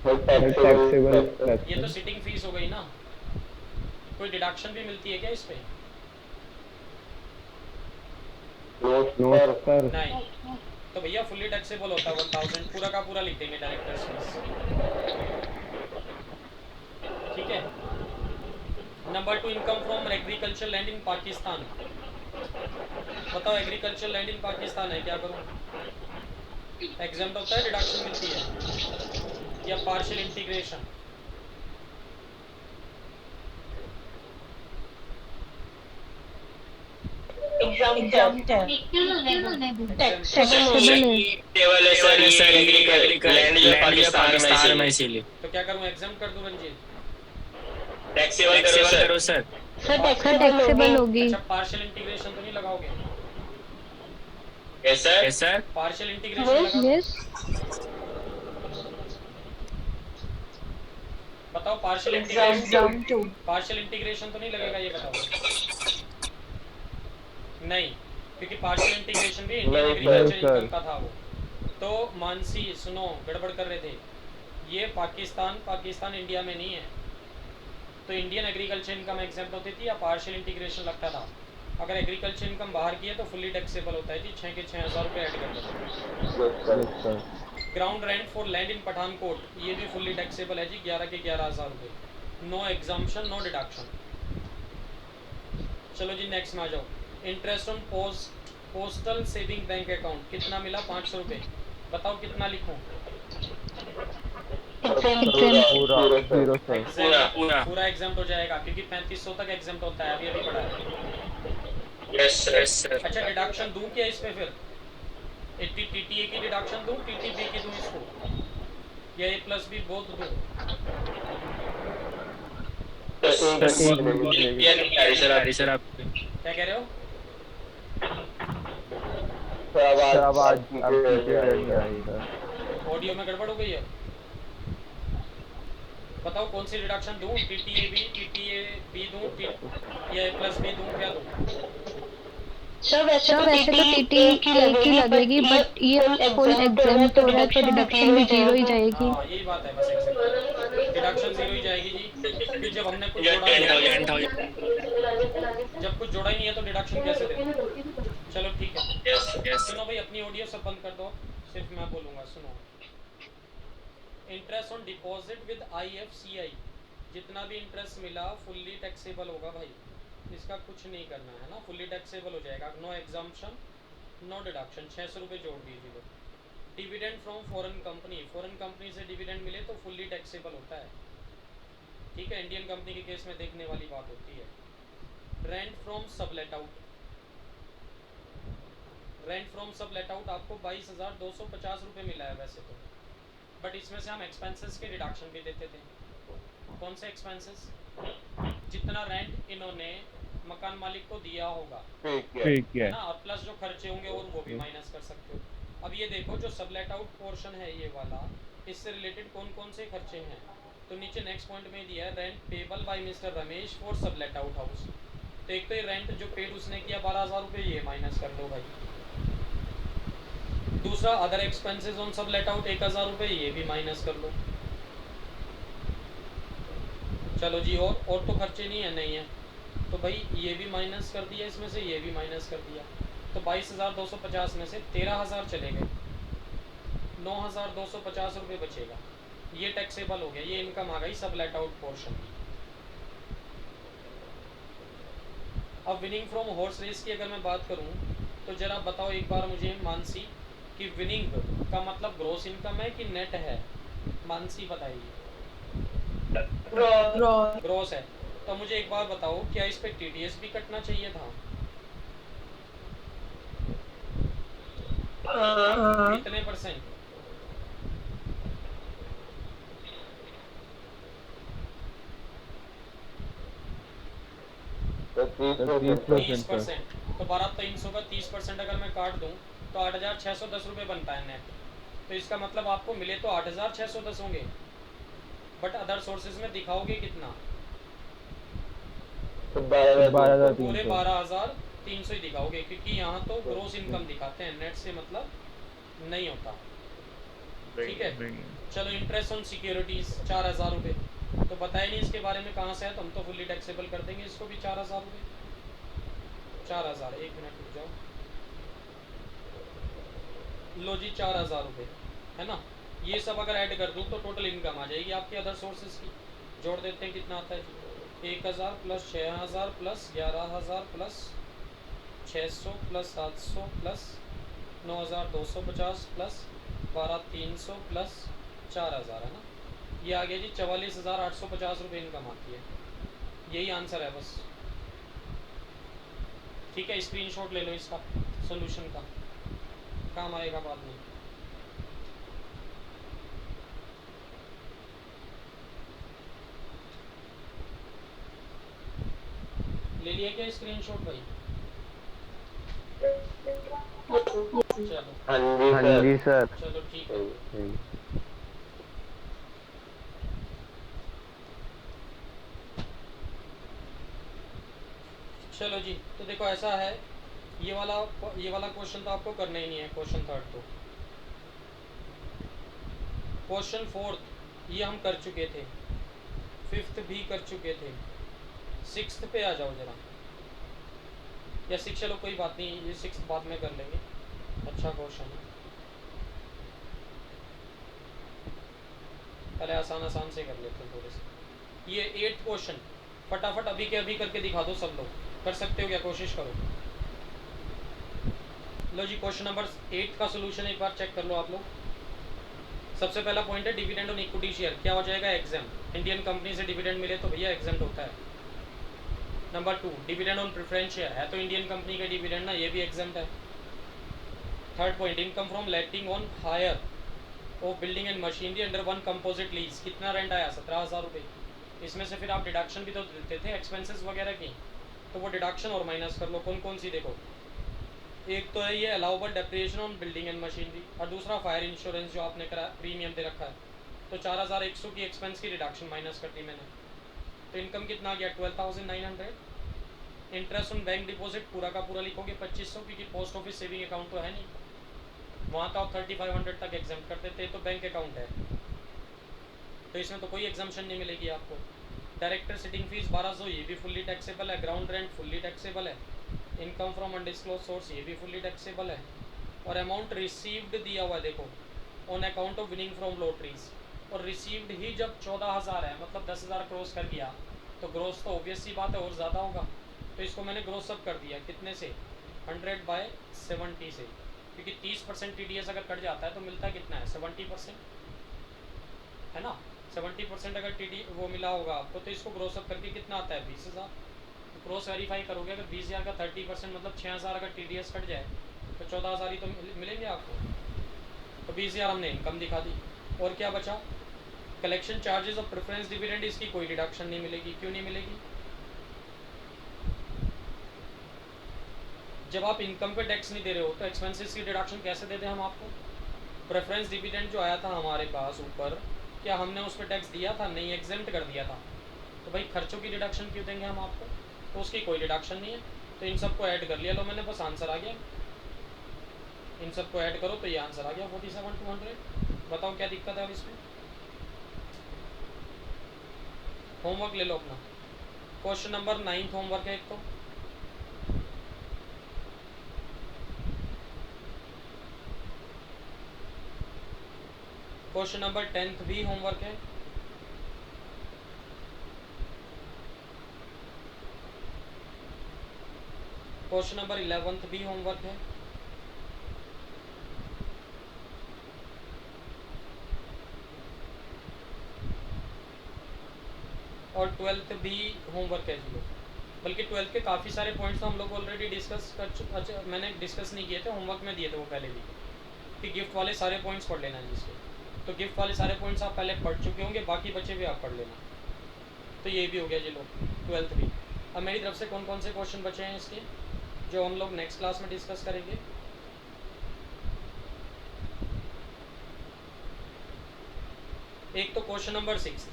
टैक्सेबल। ये तो सिटिंग फीस हो गई ना, कोई डिडक्शन भी मिलती है क्या इस पे? No sir. नहीं, तो भैया फुल्ली टैक्सेबल होता है 1000, पूरा का पूरा लिख देंगे डायरेक्टर्स फीस। ठीक है। Number 2 income from agriculture land in Pakistan. बताओ एग्रीकल्चर लैंड इन पाकिस्तान है, क्या करूं? एग्जाम्प्ट होता है, डिडक्शन मिलती है, या पार्शियल इंटीग्रेशन? एग्जाम्प्ट है। Taxable है। टेबल है सर, ये लैंड जो पाकिस्तान में, इसीलिए तो क्या करूं? एग्जाम्प्ट कर दूं रंजीत? टैक्सेबल करो सर। सर taxable होगी। अच्छा, पार्शियल इंटीग्रेशन तो नहीं लगाओगे? Yes sir. पार्शियल इंटीग्रेशन लगाओगे? Yes. बताओ partial integration, exempt partial integration तो नहीं लगेगा, ये बताओ। नहीं, क्योंकि पार्शियल इंटीग्रेशन भी इंडियन नहीं, एग्रीकल्चर सर। इनकम का था वो। तो मानसी सुनो, गड़बड़ कर रहे थे, ये पाकिस्तान इंडिया में नहीं है, तो इंडियन एग्रीकल्चर इनकम एग्जाम्प्ट होती थी या पार्शियल इंटीग्रेशन लगता था। अगर एग्रीकल्चर इनकम बाहर की है तो फुल्ली टैक्सेबल होता है जी, 6 के 6000 रुपये ऐड कर दो। Ground rent for land in Pathankot, ये भी फुल्ली टैक्सेबल है जी, 11 के 11000 रुपये। No exemption, no deduction. चलो जी नेक्स्ट में आ जाओ। Interest on postal saving bank account कितना मिला? 500 रुपये। बताओ कितना लिखूं? पूरा एग्जाम्प्ट हो जाएगा, क्योंकि 3500 तक एग्जाम्प्ट होता है, अभी पढ़ा है। Yes sir. अच्छा, डिडक्शन दूं क्या इस पे? फिर टीटीए की डिडक्शन दूं, टीटीबी की दूं इसको, या ए प्लस बी बोथ दूं? सर आप क्या कह रहे हो? ऑडियो में गड़बड़ हो गई है। बताओ कौन सी डिडक्शन दूं? टीटीए बी दूं, या ए प्लस बी दूं, क्या दूं? सर वैसे तो टीटी एक ही लगेगी, बट ये फुल एग्जाम्प्ट हो रहा है तो डिडक्शन भी 0 ही जाएगी। हाँ यही बात है, बस एग्जैक्ट डिडक्शन 0 ही जाएगी जी, क्योंकि जब हमने कुछ जोड़ा ही नहीं है, जब कुछ जोड़ा ही नहीं है तो डिडक्शन कैसे दें? चलो ठीक है। सुनो भाई, अपनी ऑडियो सब बंद कर दो, सिर्फ मैं बोलूँगा, सुनो। Interest on deposit with IFCI, जितना भी इंटरेस्ट मिला फुल्ली टैक्सेबल होगा भाई, इसका कुछ नहीं करना है ना, फुल्ली टैक्सेबल हो जाएगा। नो एग्जाम्पशन, नो डिडक्शन, 600 रुपये जोड़ दीजिए। डिविडेंड फ्रॉम फॉरेन कंपनी से डिविडेंड मिले तो फुल्ली टैक्सेबल होता है, ठीक है, इंडियन कंपनी के केस में देखने वाली बात होती है। रेंट फ्रॉम सबलेट आउट आपको 22,250 रुपये मिला है वैसे तो, बट इसमें से हम एक्सपेंसेस के डिडक्शन भी देते थे। कौन से एक्सपेंसेस? जितना रेंट इन्होंने मकान मालिक को दिया होगा, ठीक है ना, और प्लस जो खर्चे होंगे और वो भी माइनस कर सकते हो। अब ये देखो जो सबलेट आउट पोर्शन है ये वाला, इससे रिलेटेड कौन कौन से खर्चे हैं, तो नीचे नेक्स्ट पॉइंट में दिया है rent payable by mister Ramesh for sublet out house. तो एक तो ये रेंट जो पेड उसने किया 12,000 रुपये, ये माइनस कर दो भाई। दूसरा other expenses on sublet out 1,000 रुपये, ये भी माइनस कर लो। चलो जी, और तो खर्चे नहीं है, नहीं है तो भाई ये भी माइनस कर दिया इसमें से, ये भी माइनस कर दिया, तो 22,250 में से 13,000 चले गए, 9,250 रुपये बचेगा। ये टैक्सेबल हो गया, ये इनकम आ गई सबलेट आउट पोर्शन की। अब विनिंग फ्रॉम हॉर्स रेस की अगर मैं बात करूं तो जरा बताओ एक बार मुझे मानसी कि विनिंग का मतलब ग्रॉस इनकम है कि नेट है? मानसी बताइए। ग्रॉस है, तो मुझे एक बार बताओ क्या इस पे TDS भी कटना चाहिए था? कितने परसेंट? तो 30%। तो 12,300 का 30% अगर मैं काट दूं तो 8,610 रुपये बनता है नेट। तो इसका मतलब आपको मिले तो 8,610 होंगे, बट अदर सोर्सेज में दिखाओगे कितना? तो 12,300 पूरे 12,300 ही दिखाओगे, क्योंकि यहाँ तो ग्रोस इनकम दिखाते हैं, नेट से मतलब नहीं होता। ठीक है, चलो इंटरेस्ट ऑन सिक्योरिटीज 4,000 रुपये, तो बताया नहीं इसके बारे में कहाँ से है, तो हम तो फुल्ली टैक्सेबल कर देंगे इसको भी 4,000 रुपये। 4,000, एक मिनट रुक जाओ, लो जी 4,000 रुपये है ना। ये सब अगर ऐड कर दूँ तो टोटल इनकम आ जाएगी आपकी अदर सोर्सेज की। जोड़ देते हैं, कितना आता है जी? 1,000 plus 6,000 plus 11,000 plus 600 plus 700 plus 9,250 plus 12,300 plus 4,000 है ना। ये आ गया जी 44,850 रुपये इनकम आती है। यही आंसर है बस। ठीक है, स्क्रीनशॉट ले लो इसका सॉल्यूशन का, काम आएगा बाद में। ले लिया क्या स्क्रीनशॉट भाई? चलो हाँ जी सर। चलो ठीक है। चलो जी, तो देखो ऐसा है, ये वाला क्वेश्चन तो आपको करना ही नहीं है, क्वेश्चन थर्ड तो। क्वेश्चन फोर्थ ये हम कर चुके थे, फिफ्थ भी कर चुके थे, सिक्स्थ पे आ जाओ जरा, या सिक्स, चलो कोई बात नहीं, ये सिक्स्थ बाद में कर लेंगे, अच्छा क्वेश्चन है, पहले आसान से कर लेते हैं थोड़े से। ये 8th क्वेश्चन फटाफट अभी के अभी करके दिखा दो सब लोग, कर सकते हो क्या? कोशिश करो। लो जी, क्वेश्चन नंबर 8 का सोल्यूशन एक बार चेक कर लो आप लोग। सबसे पहला पॉइंट है डिविडेंड ऑन इक्विटी शेयर, क्या हो जाएगा? एग्जाम। इंडियन कंपनी से डिविडेंड मिले तो भैया एग्जाम होता है। Number 2, dividend on preference share, है तो इंडियन कंपनी का डिविडेंड ना, ये भी एग्जाम है। Third point, income from letting on hire of building and machinery under one composite lease, कितना रेंट आया? 17,000 रुपये। इसमें से फिर आप डिडक्शन भी तो देते थे एक्सपेंसेस वगैरह की, तो वो डिडक्शन और माइनस कर लो। कौन कौन सी देखो, एक तो है ये allowable depreciation on building and machinery, और दूसरा फायर इंश्योरेंस जो आपने करा प्रीमियम दे रखा है, तो 4,100 की एक्सपेंस की डिडक्शन माइनस कर दी मैंने, तो इनकम कितना आ गया? 12,900। इंटरेस्ट ऑन बैंक डिपॉजिट पूरा का पूरा लिखोगे 2,500, क्योंकि पोस्ट ऑफिस सेविंग अकाउंट तो है नहीं, वहाँ तो आप 3,500 तक एग्जाम करते थे, तो बैंक अकाउंट है, तो इसमें तो कोई एग्जाम्शन नहीं मिलेगी आपको। डायरेक्टर सिटिंग फीस 1,200, ये भी फुल्ली टैक्सेबल है। ग्राउंड रेंट फुल्ली टैक्सेबल है। इनकम फ्रॉम अनडिस्क्लोज सोर्स, ये भी फुल्ली टैक्सेबल है। और अमाउंट रिसीव्ड दिया हुआ है देखो, on account of winning from lotteries, और रिसीव्ड ही जब 14,000 है, मतलब 10,000 क्रॉस कर गया, तो ग्रोस तो ऑब्वियस सी बात है और ज़्यादा होगा, तो इसको मैंने ग्रोस अप कर दिया। कितने से? 100/70 से, क्योंकि 30% TDS अगर कट जाता है तो मिलता कितना है? 70%, है ना। 70% अगर TD वो मिला होगा आपको, तो इसको ग्रोस अप करके कितना आता है? 20,000। तो क्रॉस वेरीफाई करोगे, अगर 20,000 का 30% मतलब 6,000 अगर TDS कट जाए तो 14,000 ही तो मिलेंगे आपको, तो 20,000 हमने इनकम दिखा दी। और क्या बचा? Collection charges of preference dividend, इसकी कोई डिडक्शन नहीं मिलेगी। क्यों नहीं मिलेगी? जब आप इनकम पे टैक्स नहीं दे रहे हो तो एक्सपेंसेस की डिडक्शन कैसे दे दें हम आपको? प्रेफरेंस डिविडेंड जो आया था हमारे पास ऊपर, क्या हमने उस पर टैक्स दिया था? नहीं, एग्जेम्प्ट कर दिया था, तो भाई खर्चों की डिडक्शन क्यों देंगे हम आपको? तो उसकी कोई डिडक्शन नहीं है, तो इन सबको ऐड कर लिया। लो मैंने, बस आंसर आ गया, इन सबको ऐड करो तो ये आंसर आ गया 47,200। बताओ क्या दिक्कत है अब इसमें? होमवर्क ले लो अपना। क्वेश्चन नंबर 9 होमवर्क है एक तो, क्वेश्चन नंबर 10 भी होमवर्क है, क्वेश्चन नंबर 11 भी होमवर्क है, और 12th भी होमवर्क है जी लोग। बल्कि 12th के काफ़ी सारे पॉइंट्स तो हम लोग ऑलरेडी डिस्कस कर अच्छा मैंने डिस्कस नहीं किए थे, होमवर्क में दिए थे वो पहले भी, कि गिफ्ट वाले सारे पॉइंट्स पढ़ लेना है जिसके, तो गिफ्ट वाले सारे पॉइंट्स आप पहले पढ़ चुके होंगे, बाकी बचे भी आप पढ़ लेना। तो ये भी हो गया जी लो 12th भी। अब मेरी तरफ से कौन कौन से क्वेश्चन बचे हैं इसके जो हम लोग नेक्स्ट क्लास में डिस्कस करेंगे। एक तो क्वेश्चन नंबर 6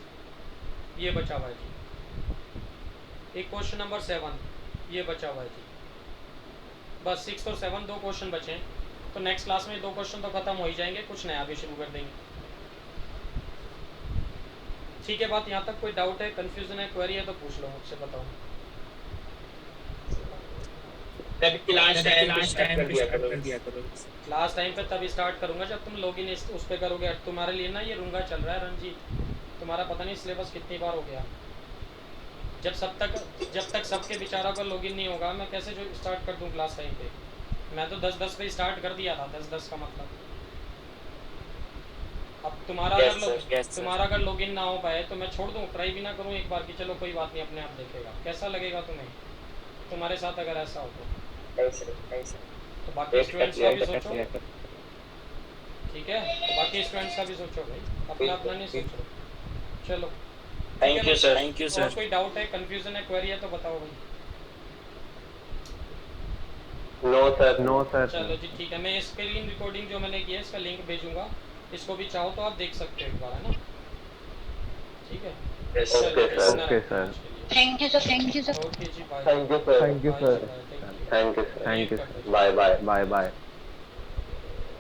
ये बचा हुआ है जी, एक क्वेश्चन नंबर 7 ये बचा हुआ है जी। बस 6 और 7 दो क्वेश्चन बचे हैं, तो नेक्स्ट क्लास में दो क्वेश्चन तो खत्म हो ही जाएंगे, कुछ नया भी शुरू कर देंगे। ठीक है, बात यहाँ तक कोई डाउट है, कंफ्यूजन है, क्वेरी है तो पूछ लो मुझसे, बताओ। लास्ट टाइम पे तब स्टार्ट करूंगा जब तुम लॉगिन उस पे करोगे। तुम्हारे लिए ना ये रूंगा चल रहा है रंजीत, तुम्हारा पता नहीं सिलेबस कितनी बार हो गया। जब तक सबके बेचारा का लॉगिन नहीं होगा मैं कैसे जो स्टार्ट कर दूं क्लास टाइम पे। मैं तो 10-10 पे स्टार्ट कर दिया था, 10-10 का मतलब। अब तुम्हारा अगर लॉगिन ना हो पाए तो मैं छोड़ दूं, ट्राई भी ना करूं एक बार कि चलो कोई बात नहीं अपने आप देखेगा। कैसा लगेगा तुम्हें तुम्हारे साथ अगर ऐसा हो तो बाकी स्टूडेंट्स का भी सोचो, ठीक है, बाकी स्टूडेंट्स का भी सोचो भाई, अपना नहीं सोचो। चलो thank you sir, thank you और सर। कोई डाउट है, कंफ्यूजन है, क्वेरी है तो बताओ भाई। No sir. चलो जी ठीक है, मैं स्क्रीन रिकॉर्डिंग जो मैंने की है इसका लिंक भेजूंगा, इसको भी चाहो तो आप देख सकते हो एक बार, है ना। ठीक है, okay sir. Thank you, sir. Thank you sir. Okay जी, bye. Thank you sir. Bye, bye, thank you. Bye bye.